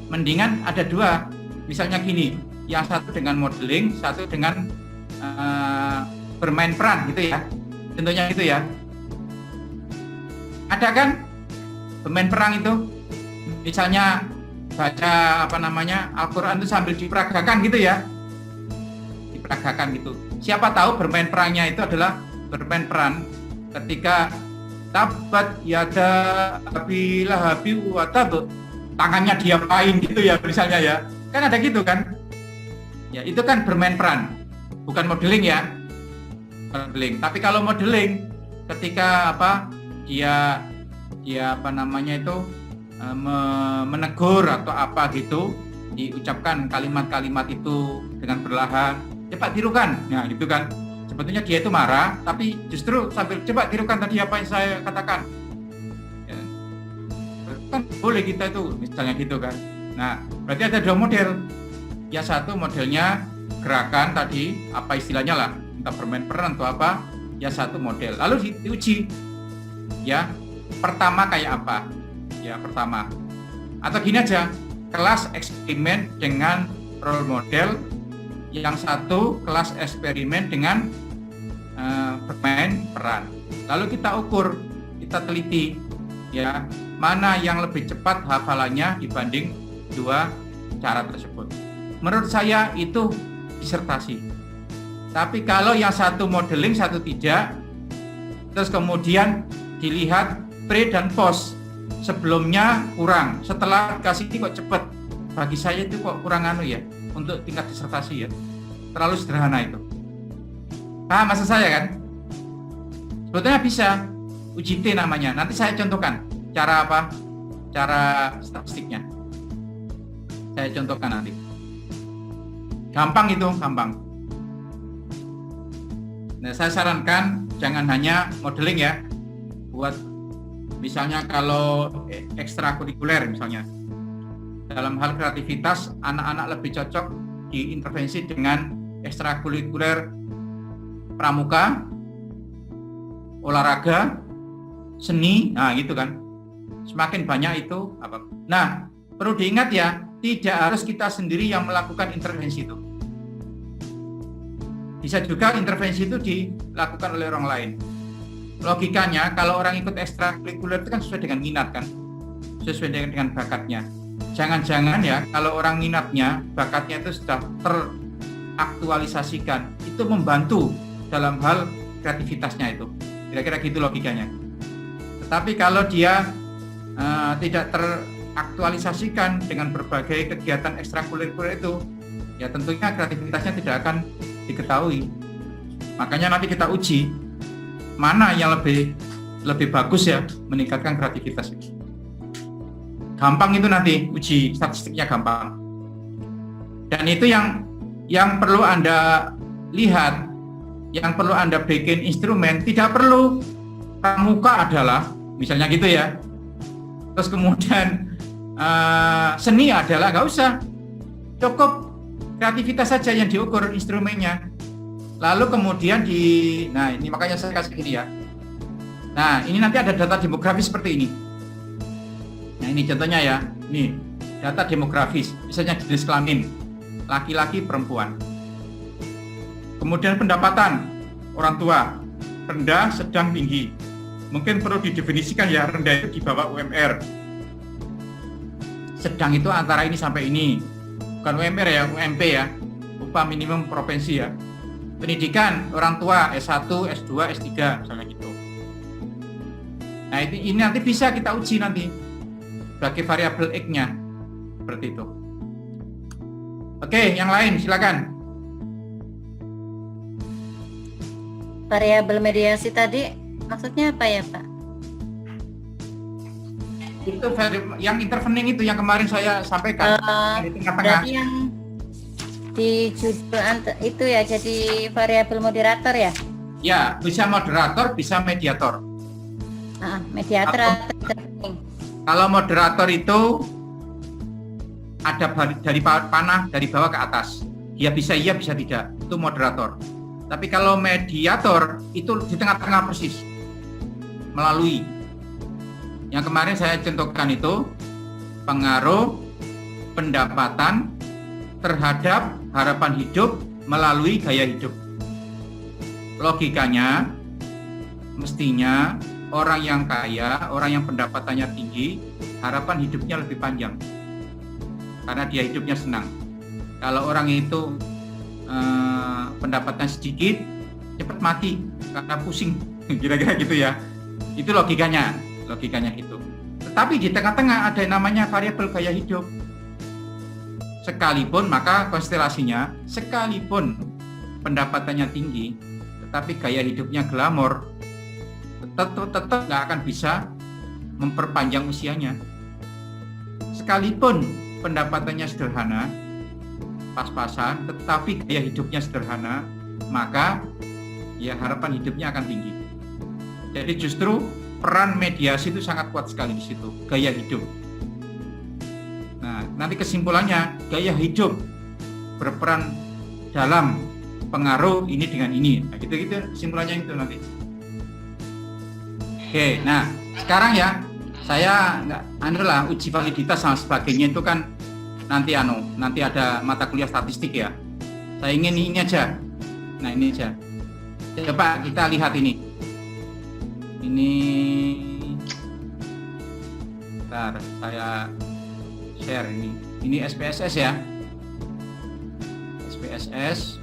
Mendingan ada 2, misalnya gini, yang satu dengan modeling, satu dengan bermain peran gitu ya. Tentunya gitu ya. Ada kan bermain peran itu? Misalnya baca Al-Quran itu sambil diperagakan gitu ya. Diperagakan gitu. Siapa tahu bermain perannya itu adalah bermain peran ketika tabat yada Abi Lahabi wa tab, tangannya diapain gitu ya misalnya ya. Kan ada gitu kan? Ya, itu kan bermain peran, bukan modeling ya. Modeling. Tapi kalau modeling ketika dia menegur atau apa gitu, diucapkan kalimat-kalimat itu dengan perlahan, cepat tirukan. Nah, gitu kan. Sebetulnya dia itu marah, tapi justru sambil coba tirukan tadi apa yang saya katakan. Ya. Kan boleh kita itu misalnya gitu kan. Nah, berarti ada 2 model. Yang satu modelnya gerakan tadi, apa istilahnya lah, entah bermain peran atau apa. Yang satu model. Lalu diuji. Ya, pertama kayak apa? Ya, pertama. Atau gini aja, kelas eksperimen dengan role model, yang satu kelas eksperimen dengan bermain peran. Lalu kita ukur, kita teliti, ya, mana yang lebih cepat hafalannya dibanding 2 cara tersebut. Menurut saya itu disertasi. Tapi kalau yang satu modeling, satu tidak, terus kemudian dilihat pre dan post, sebelumnya kurang, setelah kasih kok cepat. Bagi saya itu kok kurang ya untuk tingkat disertasi ya. Terlalu sederhana itu. Paham maksud saya kan? Sebetulnya bisa uji T namanya. Nanti saya contohkan cara apa? Cara statistiknya. Saya contohkan nanti. Gampang itu, gampang. Nah, saya sarankan jangan hanya modeling ya. Buat misalnya kalau ekstrakurikuler misalnya. Dalam hal kreativitas, anak-anak lebih cocok diintervensi dengan ekstrakurikuler pramuka, olahraga, seni, nah gitu kan. Semakin banyak itu apa. Nah, perlu diingat ya, tidak harus kita sendiri yang melakukan intervensi itu. Bisa juga intervensi itu dilakukan oleh orang lain. Logikanya, kalau orang ikut ekstrakurikuler itu kan sesuai dengan minat kan, sesuai dengan bakatnya. Jangan-jangan ya, kalau orang minatnya, bakatnya itu sudah teraktualisasikan, itu membantu dalam hal kreativitasnya itu. Kira-kira gitu logikanya. Tetapi kalau dia tidak teraktualisasikan dengan berbagai kegiatan ekstrakurikuler itu, ya tentunya kreativitasnya tidak akan diketahui. Makanya nanti kita uji mana yang lebih bagus ya meningkatkan kreativitas itu. Gampang itu nanti uji statistiknya gampang. Dan itu yang perlu Anda lihat, yang perlu Anda bikin instrumen, tidak perlu pramuka adalah misalnya gitu ya. Terus kemudian seni adalah, nggak usah, cukup kreativitas saja yang diukur instrumennya. Lalu kemudian nah ini makanya saya kasih gini ya. Nah ini nanti ada data demografis seperti ini. Nah ini contohnya ya, ini data demografis, misalnya jenis kelamin, laki-laki, perempuan. Kemudian pendapatan orang tua, rendah, sedang, tinggi. Mungkin perlu didefinisikan ya, rendah itu di bawah UMR. Sedang itu antara ini sampai ini. Bukan UMR ya, UMP ya, upah minimum provinsi ya. Pendidikan orang tua S1, S2, S3 misalnya gitu. Nah ini nanti bisa kita uji nanti sebagai variabel X-nya seperti itu. Oke, yang lain silakan. Variabel mediasi tadi maksudnya apa ya Pak? Itu yang intervening itu yang kemarin saya sampaikan di tengah-tengah. Berarti yang di judul itu ya jadi variabel moderator ya? Ya, bisa moderator, bisa mediator. Mediator atau intervening. Kalau moderator itu ada dari panah dari bawah ke atas. Dia bisa iya, bisa tidak. Itu moderator. Tapi kalau mediator itu di tengah-tengah persis. Melalui. Yang kemarin saya contohkan itu pengaruh pendapatan terhadap harapan hidup melalui gaya hidup. Logikanya mestinya orang yang kaya, orang yang pendapatannya tinggi, harapan hidupnya lebih panjang karena dia hidupnya senang. Kalau orang itu pendapatannya sedikit, cepat mati karena pusing, kira-kira gitu ya. Itu logikanya gitu. Tetapi di tengah-tengah ada yang namanya variabel gaya hidup. Sekalipun maka konstelasinya, sekalipun pendapatannya tinggi, tetapi gaya hidupnya glamor, tetap nggak akan bisa memperpanjang usianya. Sekalipun pendapatannya sederhana, pas-pasan, tetapi gaya hidupnya sederhana, maka ya harapan hidupnya akan tinggi. Jadi justru peran mediasi itu sangat kuat sekali di situ, gaya hidup. Nah, nanti kesimpulannya gaya hidup berperan dalam pengaruh ini dengan ini. Nah, gitu-gitu kesimpulannya itu nanti. Oke, nah sekarang ya saya nggak uji validitas sama sebagainya itu kan nanti ada mata kuliah statistik ya. Saya ingin ini aja. Nah ini aja. Coba kita lihat ini. Bentar, saya share ini. Ini SPSS ya. SPSS.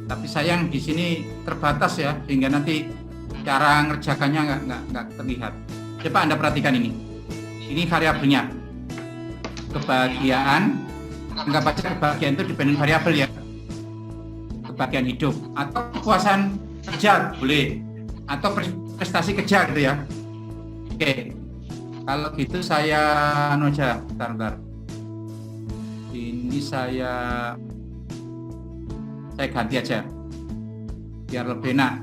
Tapi sayang di sini terbatas ya, sehingga nanti cara ngerjakannya nggak terlihat. Coba Anda perhatikan ini. Ini variabelnya. Kebahagiaan, anggap aja kebahagiaan itu dependen variabel ya. Kebahagiaan hidup atau kepuasan kerja boleh, atau prestasi kerja gitu ya. Oke. Kalau gitu saya aja, bentar. Ini saya ganti aja biar lebih enak.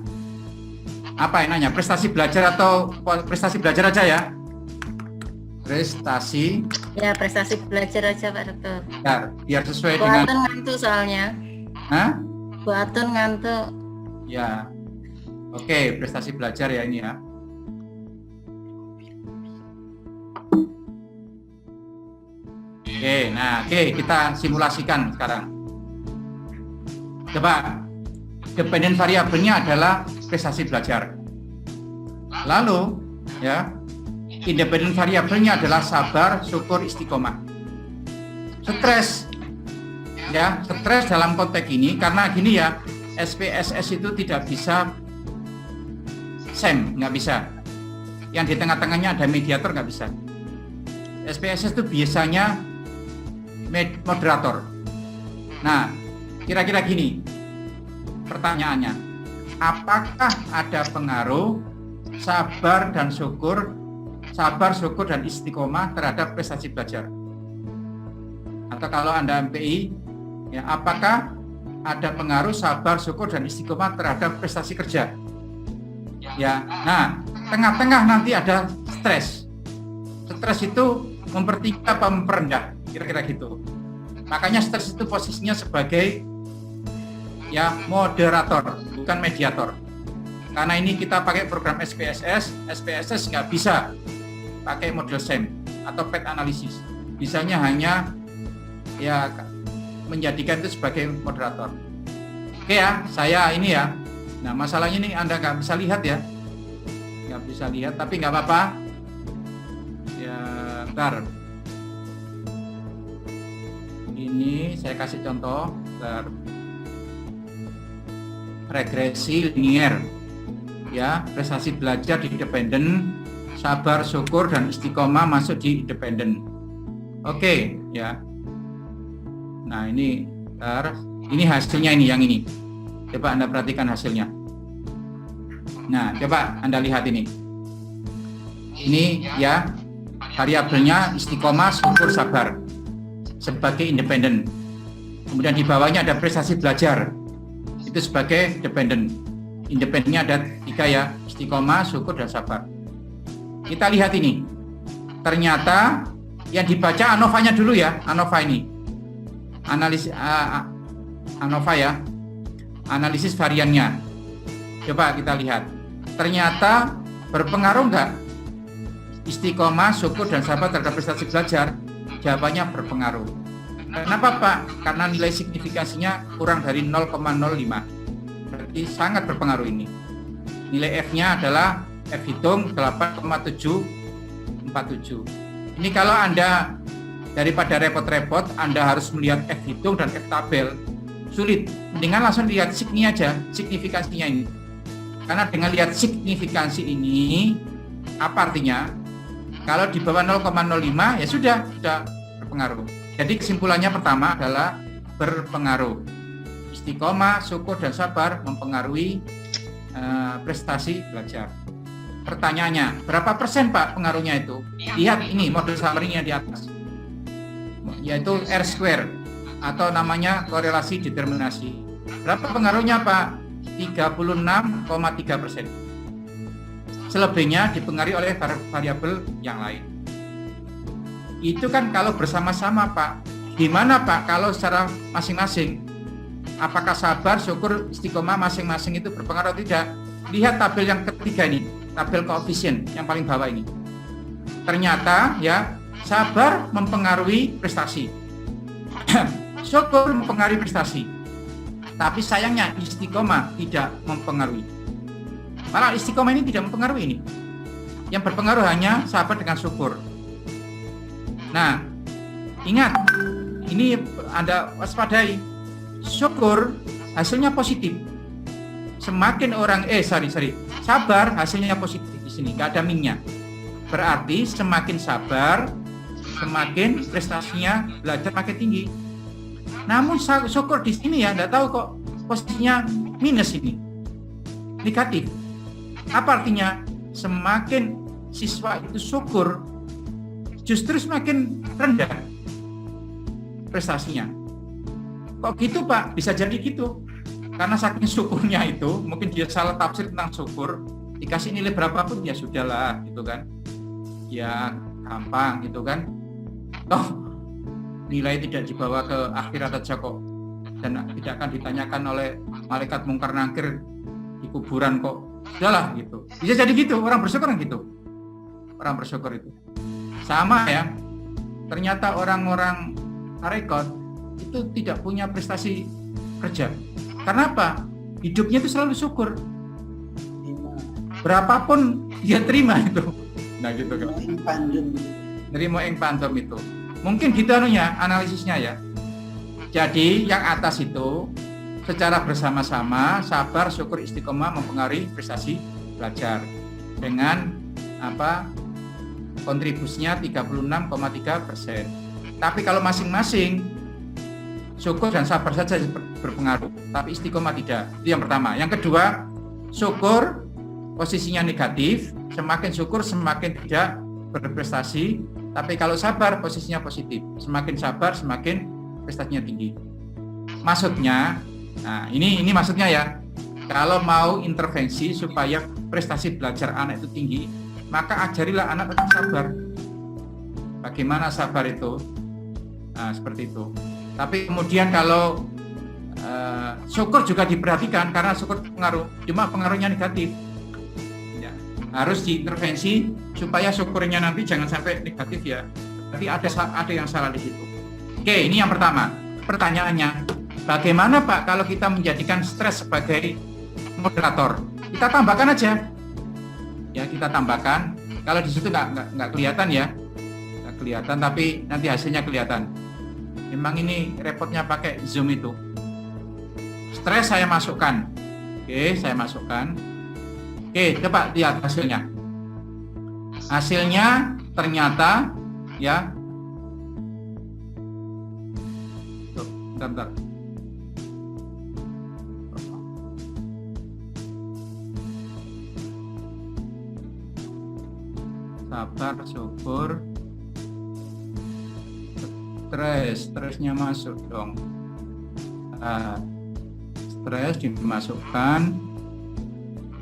Apa yang nanya? Prestasi belajar atau prestasi belajar aja ya? Prestasi. Ya, prestasi belajar aja Pak Dokter. Biar sesuai Bu dengan. Atun ngantuk soalnya. Hah? Bu Atun ngantuk. Ya. Oke, prestasi belajar ya ini ya. Oke, kita simulasikan sekarang. Coba, dependent variabelnya adalah prestasi belajar. Lalu, ya, independent variabelnya adalah sabar, syukur, istiqomah. Stres, ya, stres dalam konteks ini karena gini ya, SPSS itu tidak bisa SEM, nggak bisa. Yang di tengah-tengahnya ada mediator, nggak bisa. SPSS itu biasanya moderator. Nah, kira-kira gini pertanyaannya, apakah ada pengaruh sabar, syukur dan istiqomah terhadap prestasi belajar? Atau kalau Anda MPI, ya, apakah ada pengaruh sabar, syukur dan istiqomah terhadap prestasi kerja? Ya, nah, tengah-tengah nanti ada stres. Stres itu mempertinggi apa memperendah? Kira-kira gitu. Makanya stres itu posisinya sebagai ya moderator, bukan mediator. Karena ini kita pakai program SPSS nggak bisa pakai model SEM atau PET analisis. Bisanya hanya ya menjadikan itu sebagai moderator. Oke ya, saya ini ya. Nah, masalahnya ini Anda nggak bisa lihat ya. Nggak bisa lihat, tapi nggak apa-apa. Ya, bentar. Ini saya kasih contoh. Bentar. Regresi linier. Ya, prestasi belajar di independen, sabar, syukur, dan istiqomah masuk di independen. Oke, ya. Nah, ini hasilnya ini, yang ini. Coba Anda perhatikan hasilnya. Nah, coba Anda lihat ini. Ini ya, variabelnya istiqomah, syukur, sabar sebagai independen. Kemudian di bawahnya ada prestasi belajar. Itu sebagai dependen. Independennya ada 3 ya, istiqomah, syukur, dan sabar. Kita lihat ini. Ternyata yang dibaca ANOVA-nya dulu ya, ANOVA ini. ANOVA ya. Analisis variannya. Coba kita lihat. Ternyata berpengaruh enggak istiqomah, syukur, dan sabar terhadap prestasi belajar? Jawabannya berpengaruh. Kenapa Pak? Karena nilai signifikansinya kurang dari 0,05. Berarti sangat berpengaruh ini. Nilai F-nya adalah F hitung 8,747. Ini kalau Anda daripada repot-repot, Anda harus melihat F hitung dan F tabel. Sulit. Mendingan langsung lihat signi aja, signifikansinya ini. Karena dengan lihat signifikansi ini, apa artinya? Kalau di bawah 0,05 ya sudah berpengaruh. Jadi kesimpulannya pertama adalah berpengaruh. Istiqomah, syukur, dan sabar mempengaruhi prestasi belajar. Pertanyaannya, berapa persen Pak pengaruhnya itu? Lihat ini model summary-nya di atas, yaitu R-square atau namanya korelasi determinasi. Berapa pengaruhnya Pak? 36,3%. Selebihnya dipengaruhi oleh variabel yang lain. Itu kan kalau bersama-sama Pak. Gimana Pak kalau secara masing-masing? Apakah sabar, syukur, istiqomah masing-masing itu berpengaruh atau tidak? Lihat tabel yang ketiga ini, tabel koefisien yang paling bawah ini. Ternyata ya, sabar mempengaruhi prestasi. Syukur mempengaruhi prestasi. Tapi sayangnya istiqomah tidak mempengaruhi. Malah istiqomah ini tidak mempengaruhi ini. Yang berpengaruh hanya sabar dengan syukur. Nah, ingat, ini Anda waspadai. Syukur hasilnya positif. Semakin orang sabar hasilnya positif di sini, nggak ada minnya. Berarti semakin sabar, semakin prestasinya belajar makin tinggi. Namun syukur di sini ya, nggak tahu kok posisinya minus ini, negatif. Apa artinya? Semakin siswa itu syukur, justru semakin rendah prestasinya. Kok gitu Pak? Bisa jadi gitu. Karena saking syukurnya itu, mungkin dia salah tafsir tentang syukur, dikasih nilai berapapun ya sudahlah, gitu kan. Ya gampang gitu kan. Toh nilai tidak dibawa ke akhirat aja kok, dan tidak akan ditanyakan oleh malaikat mungkar nangkir di kuburan kok. Sudahlah gitu. Bisa jadi gitu, orang bersyukur kan gitu. Orang bersyukur itu. Sama ya. ternyata orang-orang tarekat itu tidak punya prestasi kerja. Karena apa? Hidupnya itu selalu syukur. Berapapun dia terima itu. Nah gitu kan. Nerimo ing pandem itu. Mungkin gitu anunya, analisisnya ya. Jadi yang atas itu secara bersama-sama sabar, syukur, istiqomah mempengaruhi prestasi belajar dengan apa? Kontribusinya 36,3%. Tapi kalau masing-masing syukur dan sabar saja berpengaruh, tapi istiqomah tidak. Itu yang pertama. Yang kedua, syukur posisinya negatif, semakin syukur semakin tidak berprestasi, tapi kalau sabar posisinya positif, semakin sabar semakin prestasinya tinggi. Maksudnya, nah ini maksudnya ya, kalau mau intervensi supaya prestasi belajar anak itu tinggi, maka ajarilah anak tetap sabar. Bagaimana sabar itu? Nah, seperti itu. Tapi kemudian kalau syukur juga diperhatikan karena syukur pengaruh, cuma pengaruhnya negatif. Harus diintervensi supaya syukurnya nanti jangan sampai negatif ya. Berarti ada yang salah di situ. Oke, ini yang pertama. Pertanyaannya, bagaimana Pak kalau kita menjadikan stres sebagai moderator? Kita tambahkan aja. Ya, kita tambahkan. Kalau di situ nggak kelihatan ya, nggak kelihatan, tapi nanti hasilnya kelihatan. Memang ini repotnya pakai Zoom itu. Stres saya masukkan. Oke, saya masukkan. Oke, coba lihat hasilnya. Hasilnya ternyata ya. Tuh, bentar. Sabar, syukur. Stresnya masuk dong. Stres dimasukkan.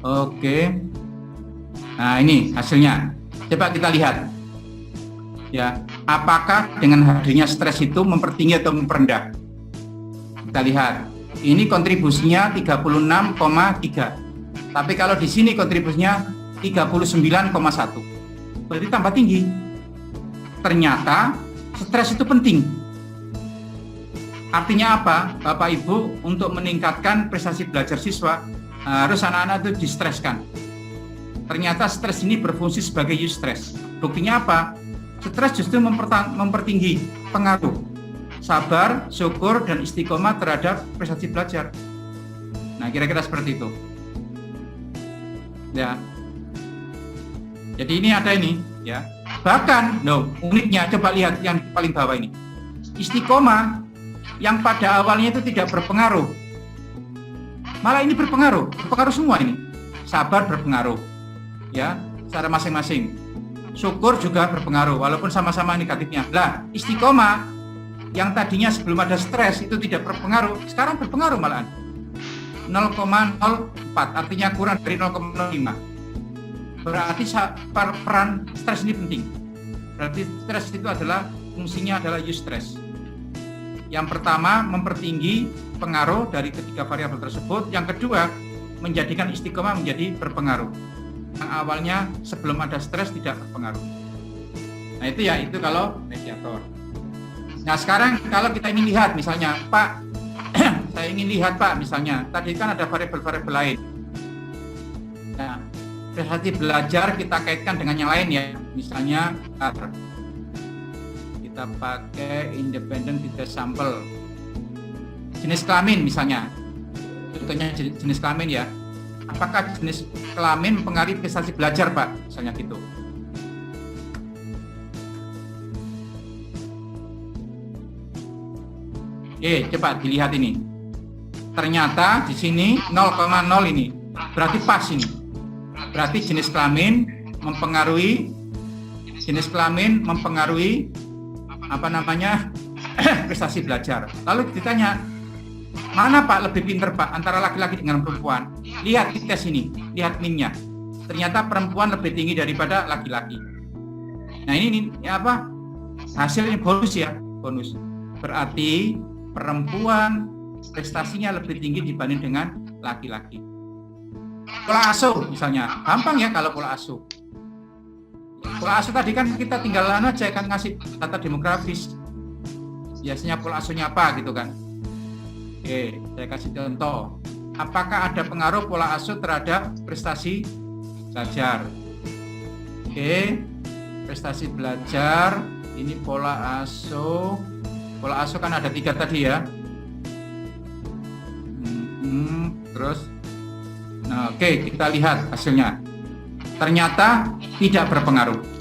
Oke. Nah, ini hasilnya. Coba kita lihat. Ya, apakah dengan hadirnya stres itu mempertinggi atau memperendah? Kita lihat. Ini kontribusinya 36,3. Tapi kalau di sini kontribusinya 39,1. Berarti tambah tinggi. Ternyata stres itu penting. Artinya apa? Bapak Ibu, untuk meningkatkan prestasi belajar siswa harus anak-anak itu distreskan. Ternyata stres ini berfungsi sebagai eustress. Buktinya apa? Stres justru mempertinggi pengaruh sabar, syukur, dan istiqomah terhadap prestasi belajar. Nah, kira-kira seperti itu. Ya. Jadi ini ada ini, ya. Bahkan, uniknya coba lihat yang paling bawah ini. Istiqomah yang pada awalnya itu tidak berpengaruh. Malah ini berpengaruh semua ini. Sabar berpengaruh, ya, secara masing-masing. Syukur juga berpengaruh, walaupun sama-sama negatifnya. Lah, istiqomah yang tadinya sebelum ada stres itu tidak berpengaruh, sekarang berpengaruh malahan. 0,04, artinya kurang dari 0,05. Berarti peran stres ini penting. Berarti stres itu adalah fungsinya adalah eustress. Yang pertama, mempertinggi pengaruh dari ketiga variabel tersebut. Yang kedua, menjadikan istiqomah menjadi berpengaruh. Yang awalnya sebelum ada stres tidak berpengaruh. Nah itu ya, itu kalau mediator. Nah sekarang kalau kita ingin lihat misalnya, Pak, saya ingin lihat Pak misalnya, tadi kan ada variabel-variabel lain. Nah, prestasi belajar kita kaitkan dengan yang lain ya, misalnya kita pakai independent test sample. Jenis kelamin misalnya, contohnya jenis kelamin ya. Apakah jenis kelamin mempengaruhi prestasi belajar Pak? Misalnya gitu. Oke, coba dilihat ini. Ternyata di sini 0,0 ini, berarti pas ini. Berarti jenis kelamin mempengaruhi prestasi belajar. Lalu ditanya, mana Pak lebih pinter Pak antara laki-laki dengan perempuan? Lihat di tes ini, lihat min-nya. Ternyata perempuan lebih tinggi daripada laki-laki. Nah ini apa? Hasilnya bonus ya, bonus. Berarti perempuan prestasinya lebih tinggi dibanding dengan laki-laki. Pola asuh misalnya, gampang ya kalau pola asuh. Pola asuh tadi kan kita tinggal aja kan ngasih data demografis. Biasanya pola asuhnya apa gitu kan. Oke, saya kasih contoh. Apakah ada pengaruh pola asuh terhadap prestasi belajar? Oke, prestasi belajar. Ini pola asuh. Pola asuh kan ada 3 tadi ya. Terus, nah, oke, kita lihat hasilnya. Ternyata tidak berpengaruh.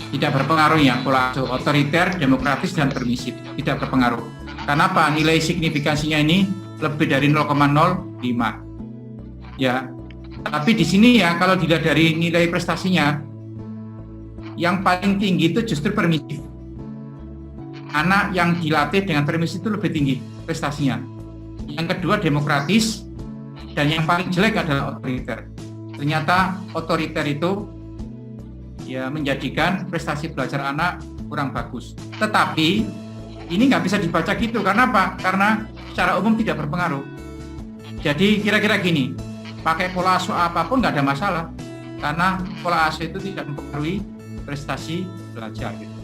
Tidak berpengaruh ya pola asuh otoriter, demokratis, dan permisif. Tidak berpengaruh. Kenapa? Nilai signifikansinya ini lebih dari 0,05. Ya. Tapi di sini ya kalau dilihat dari nilai prestasinya, yang paling tinggi itu justru permisif. Anak yang dilatih dengan permisif itu lebih tinggi prestasinya. Yang kedua demokratis, dan yang paling jelek adalah otoriter. Ternyata otoriter itu ya menjadikan prestasi belajar anak kurang bagus. Tetapi ini nggak bisa dibaca gitu. Karena apa? Karena secara umum tidak berpengaruh. Jadi kira-kira gini, pakai pola asuh apapun nggak ada masalah. Karena pola asuh itu tidak mempengaruhi prestasi belajar gitu.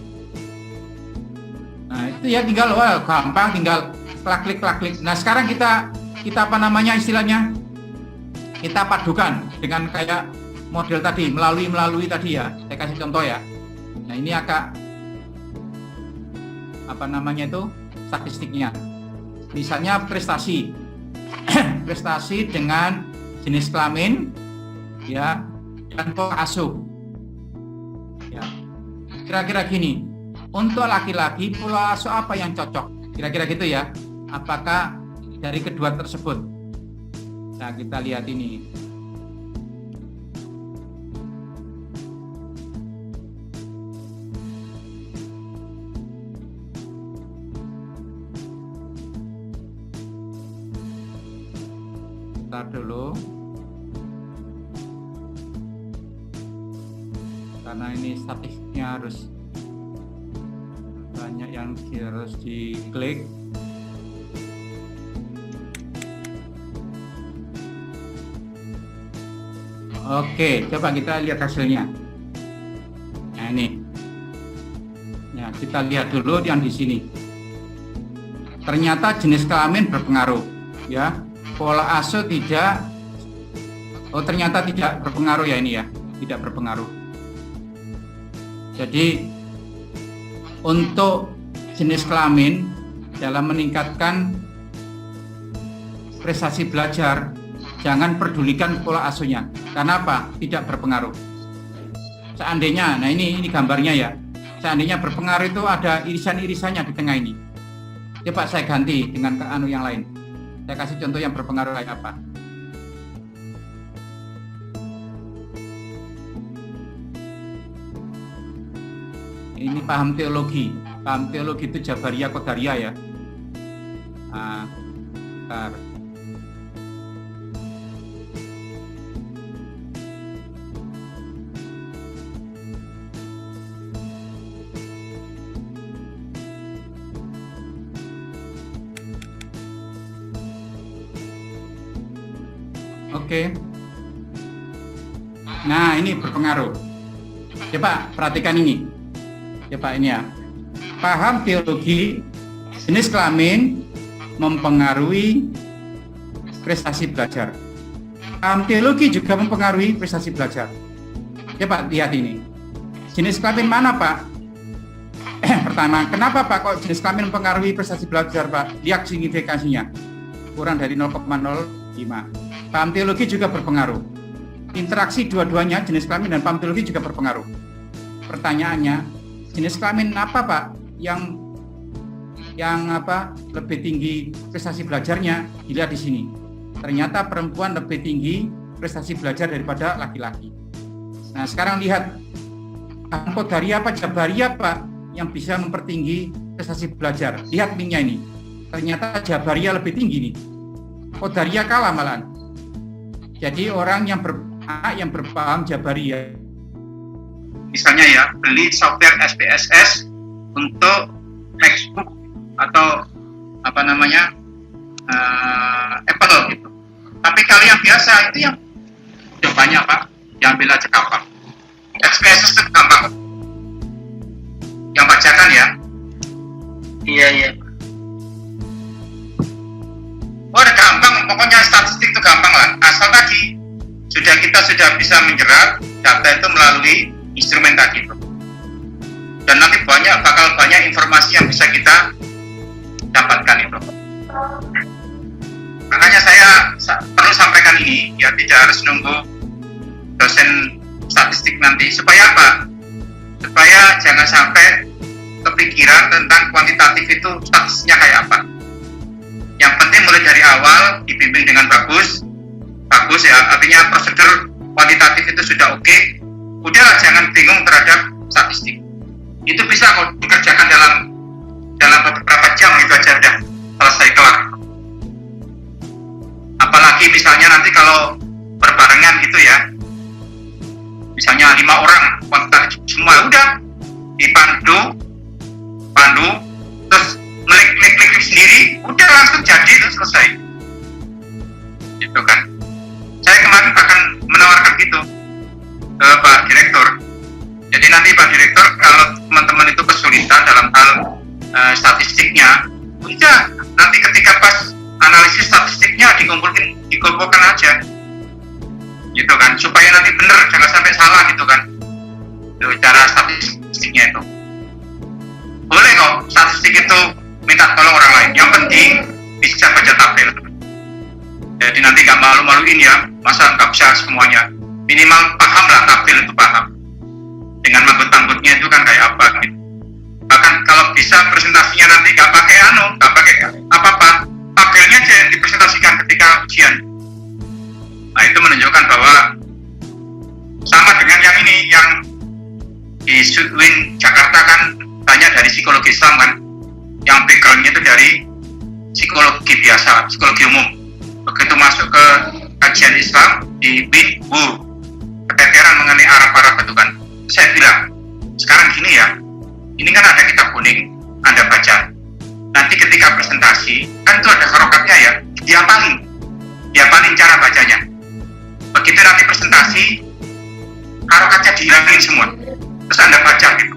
Nah itu ya tinggal gampang, tinggal klik. Nah sekarang kita apa namanya istilahnya, kita padukan dengan kayak model tadi, melalui tadi ya. Saya kasih contoh ya. Nah ini agak apa namanya itu statistiknya. Misalnya prestasi prestasi dengan jenis kelamin ya dan pola asuh. Ya. Kira-kira gini, untuk laki-laki pola asuh apa yang cocok? Kira-kira gitu ya. Apakah dari kedua tersebut? Nah, kita lihat ini. Bentar dulu. Karena ini statistiknya harus banyak yang harus diklik. Oke, coba kita lihat hasilnya. Nah ini, ya kita lihat dulu yang di sini. Ternyata jenis kelamin berpengaruh, ya. Pola asuh tidak. Oh ternyata tidak berpengaruh ya ini ya, tidak berpengaruh. Jadi untuk jenis kelamin dalam meningkatkan prestasi belajar, jangan pedulikan pola asuhnya. Karena apa? Tidak berpengaruh. Seandainya, nah ini gambarnya ya. Seandainya berpengaruh itu ada irisan-irisannya di tengah ini. Coba saya ganti dengan yang lain. Saya kasih contoh yang berpengaruh kayak apa. Ini paham teologi. Paham teologi itu Jabariyah Qadariyah ya. Nah, bentar. Oke. Nah, ini berpengaruh. Coba perhatikan ini. Coba ini ya. Paham teologi jenis kelamin mempengaruhi prestasi belajar. Paham teologi juga mempengaruhi prestasi belajar. Coba lihat ini. Jenis kelamin mana, Pak? Pertama, kenapa Pak kok jenis kelamin mempengaruhi prestasi belajar, Pak? Lihat signifikansinya. Kurang dari 0,05. Paham teologi juga berpengaruh. Interaksi dua-duanya, jenis kelamin dan paham teologi juga berpengaruh. Pertanyaannya, jenis kelamin apa Pak yang apa lebih tinggi prestasi belajarnya? Dilihat di sini. Ternyata perempuan lebih tinggi prestasi belajar daripada laki-laki. Nah sekarang lihat, Qadariyah apa Jabariyah Pak yang bisa mempertinggi prestasi belajar? Lihat linknya ini. Ternyata Jabariyah lebih tinggi nih. Qadariyah kalah malahan. Jadi orang yang berpaham Jabariyah, misalnya ya beli software SPSS untuk textbook atau apa namanya Apple gitu. Tapi kalau yang biasa itu yang jawabannya Pak, diambil aja kapal. SPSS itu gampang. Yang bacakan ya. Iya. Wah, gampang. Pokoknya statistik itu gampang lah. Asal tadi kita sudah bisa menyerap data itu melalui instrumen tadi itu. Dan nanti bakal banyak informasi yang bisa kita dapatkan itu. Makanya saya perlu sampaikan ini, ya tidak harus nunggu dosen statistik nanti. Supaya apa? Supaya jangan sampai kepikiran tentang kuantitatif itu statistiknya kayak apa. Yang penting mulai dari awal dibimbing dengan bagus ya, artinya prosedur kuantitatif itu sudah oke. Udahlah, jangan bingung terhadap statistik. Itu bisa kok dikerjakan dalam beberapa jam, itu aja udah selesai kelar. Apalagi misalnya nanti kalau berbarengan gitu ya, misalnya 5 orang kuantitatif semua, udah dipandu terus klik sendiri, udah langsung jadi, itu selesai. Gitu kan. Saya kemarin bahkan menawarkan gitu ke Pak Direktur. Jadi nanti Pak Direktur, kalau teman-teman itu kesulitan dalam hal statistiknya, udah nanti ketika pas analisis statistiknya dikumpulkan aja, gitu kan, supaya nanti benar, jangan sampai salah gitu kan, itu cara statistiknya itu. Boleh kok statistik itu minta tolong orang lain, yang penting bisa baca tabel. Jadi nanti nggak malu-maluin ya, masa nggak bisa semuanya, minimal paham lah, tabel itu paham. Dengan manggut-manggutnya itu kan kayak apa gitu. Bahkan kalau bisa presentasinya nanti nggak pakai apa-apa, tabelnya aja yang dipresentasikan ketika ujian. Nah, itu menunjukkan bahwa sama dengan yang ini, yang di UIN Jakarta kan banyak dari psikologi Islam kan, yang backgroundnya itu dari psikologi biasa, psikologi umum. Begitu masuk ke kajian Islam di UIN, keteteran mengenai Arab itu kan. Saya bilang, sekarang gini ya, ini kan ada kitab kuning, Anda baca. Nanti ketika presentasi, kan itu ada harokatnya ya, diapalin cara bacanya. Begitu nanti presentasi, harokatnya dihilangin semua. Terus Anda baca gitu.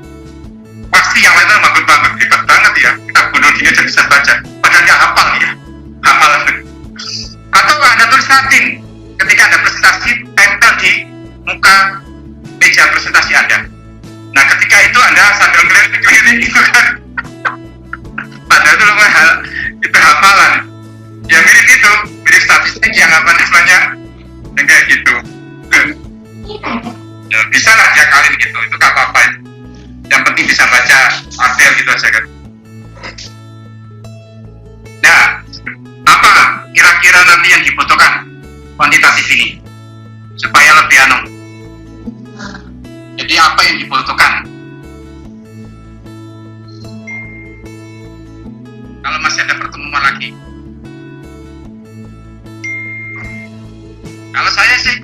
Pasti yang lainnya bagus banget, hebat banget ya, kita bunuh dia aja bisa baca. Padahal dia hafal. Atau Anda tulis Latin, ketika Anda presentasi, tempel di muka meja presentasi Anda. Nah, ketika itu Anda sambil keliling gitu kan. Padahal itu hafalan. Ya mirip itu, mirip statistik yang namanya kayak gitu. Ya, bisa lah diakalin gitu, itu gak apa-apa. Yang penting bisa baca tabel gitu aja kan. Nah, apa kira-kira nanti yang dibutuhkan kuantitatif ini supaya lebih jadi apa yang dibutuhkan? Kalau masih ada pertemuan lagi, kalau saya sih,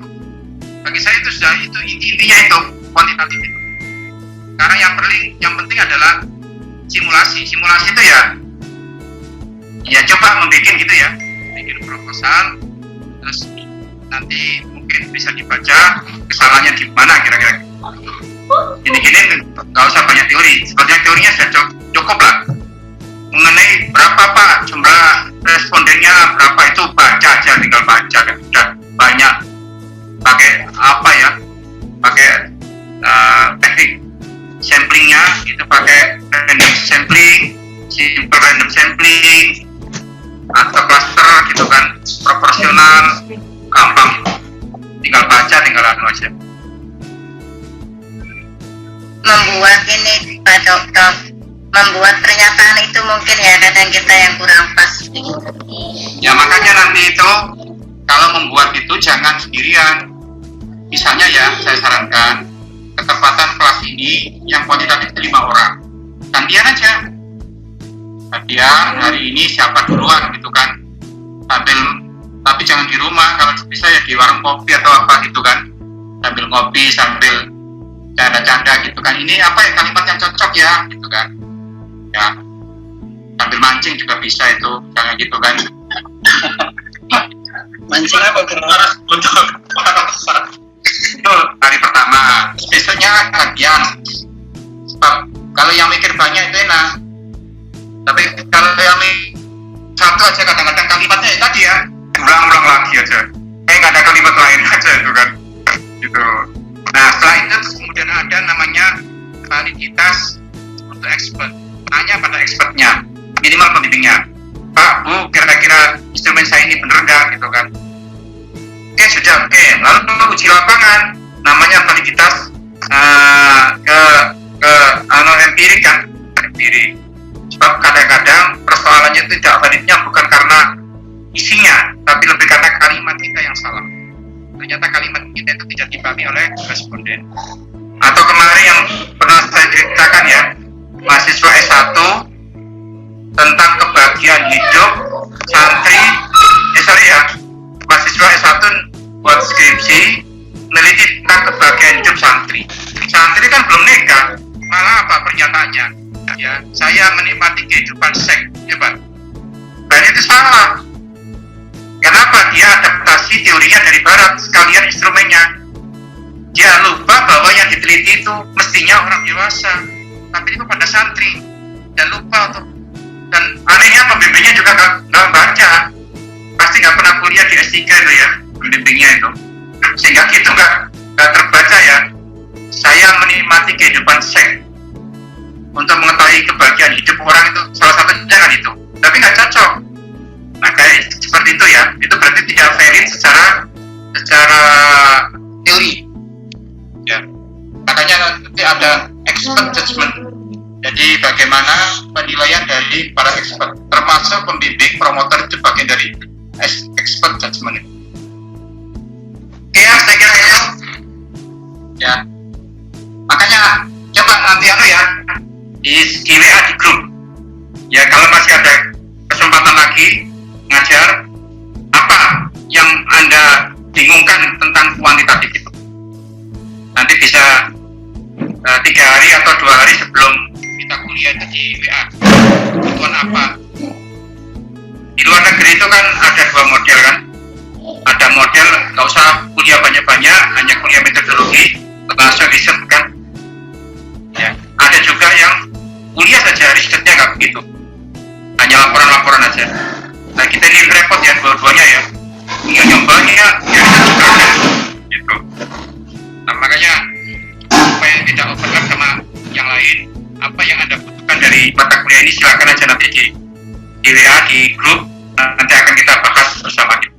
bagi saya itu sudah intinya itu kuantitatif itu. Karena yang penting adalah simulasi itu ya coba membuat gitu ya, bikin proposal, terus nanti mungkin bisa dibaca kesalahannya di mana kira-kira. Gini-gini nggak usah banyak teori, sebetulnya teorinya sudah cukup lah. Mengenai berapa Pak jumlah respondennya berapa, itu baca aja, tinggal baca kan, sudah banyak. Pakai apa ya, pakai teknik samplingnya itu pakai random sampling, simple random sampling atau cluster gitu kan, proporsional, gampang, tinggal baca, tinggal aja. Membuat ini Pak Dokter, membuat pernyataan itu mungkin ya kadang kita yang kurang pas begitu. Ya makanya nanti itu kalau membuat itu jangan sendirian. Misalnya ya, saya sarankan ketepatan kelas ini yang kuantitatif 5 orang, gantian aja. Gantian hari ini siapa duluan gitu kan, tapi jangan di rumah, kalau bisa ya di warung kopi atau apa gitu kan, sambil ngopi, sambil canda-canda gitu kan, ini apa ya kalimat yang cocok ya gitu kan ya, sambil mancing juga bisa itu, jangan gitu kan. Mancing apa? Untuk itu hari pertama, besoknya kalimat lain aja itu kan gitu. Nah setelah itu kemudian ada namanya validitas untuk expert. Tanya pada expertnya, minimal pembimbingnya, Pak, Bu, kira-kira instrumen saya ini benar nggak gitu kan. Oke sudah, oke. Lalu uji lapangan, namanya validitas empirik kan, empirik. Sebab kadang-kadang persoalannya itu tidak validnya bukan karena isinya, tapi lebih karena kalimat kita yang salah. Ternyata kalimat kita itu tidak dipahami oleh responden. Atau kemarin yang pernah saya ceritakan ya, mahasiswa S1 tentang kebahagiaan hidup santri, mahasiswa S1 buat skripsi meneliti tentang kebahagiaan hidup santri. Santri kan belum nikah, malah apa pernyataannya? Ya, saya menikmati kehidupan seks, ya Pak. Dan itu salah. Kenapa? Dia adaptasi teorinya dari Barat, sekalian instrumennya. Dia lupa bahwa yang diteliti itu mestinya orang dewasa, tapi itu pada santri. Dan lupa untuk, dan anehnya pembimbingnya juga nggak baca, pasti nggak pernah kuliah di S3 itu ya, pembimbingnya itu. Sehingga gitu nggak terbaca ya. Saya menikmati kehidupan seks untuk mengetahui kebahagiaan hidup orang itu salah satunya kan itu, tapi nggak cocok. Nah kayak seperti itu ya, itu berarti tidak valid secara teori ya. Makanya nanti ada expert judgment. Jadi bagaimana penilaian dari para expert, termasuk pembimbing promotor itu bagian dari expert judgment. Oke ya, saya kira itu ya. Makanya coba nanti ya di WA di grup ya, kalau masih ada kesempatan lagi ngajar, apa yang Anda bingungkan tentang kuantitatif itu, nanti bisa 3 hari atau 2 hari sebelum kita kuliah itu di WA. Kebutuhan apa? Di luar negeri itu kan ada 2 model kan, ada model nggak usah kuliah banyak-banyak, hanya kuliah metodologi langsung riset kan ya. Ada juga yang kuliah saja, risetnya nggak begitu, hanya laporan-laporan aja. Nah kita ini repot ya dua-duanya ya, tinggal nyobanya ya riset juga ada gitu. Nah makanya supaya tidak overlap sama yang lain, apa yang Anda butuhkan dari mata kuliah ini silakan aja nanti di WA di grup, nanti akan kita bahas bersama kita.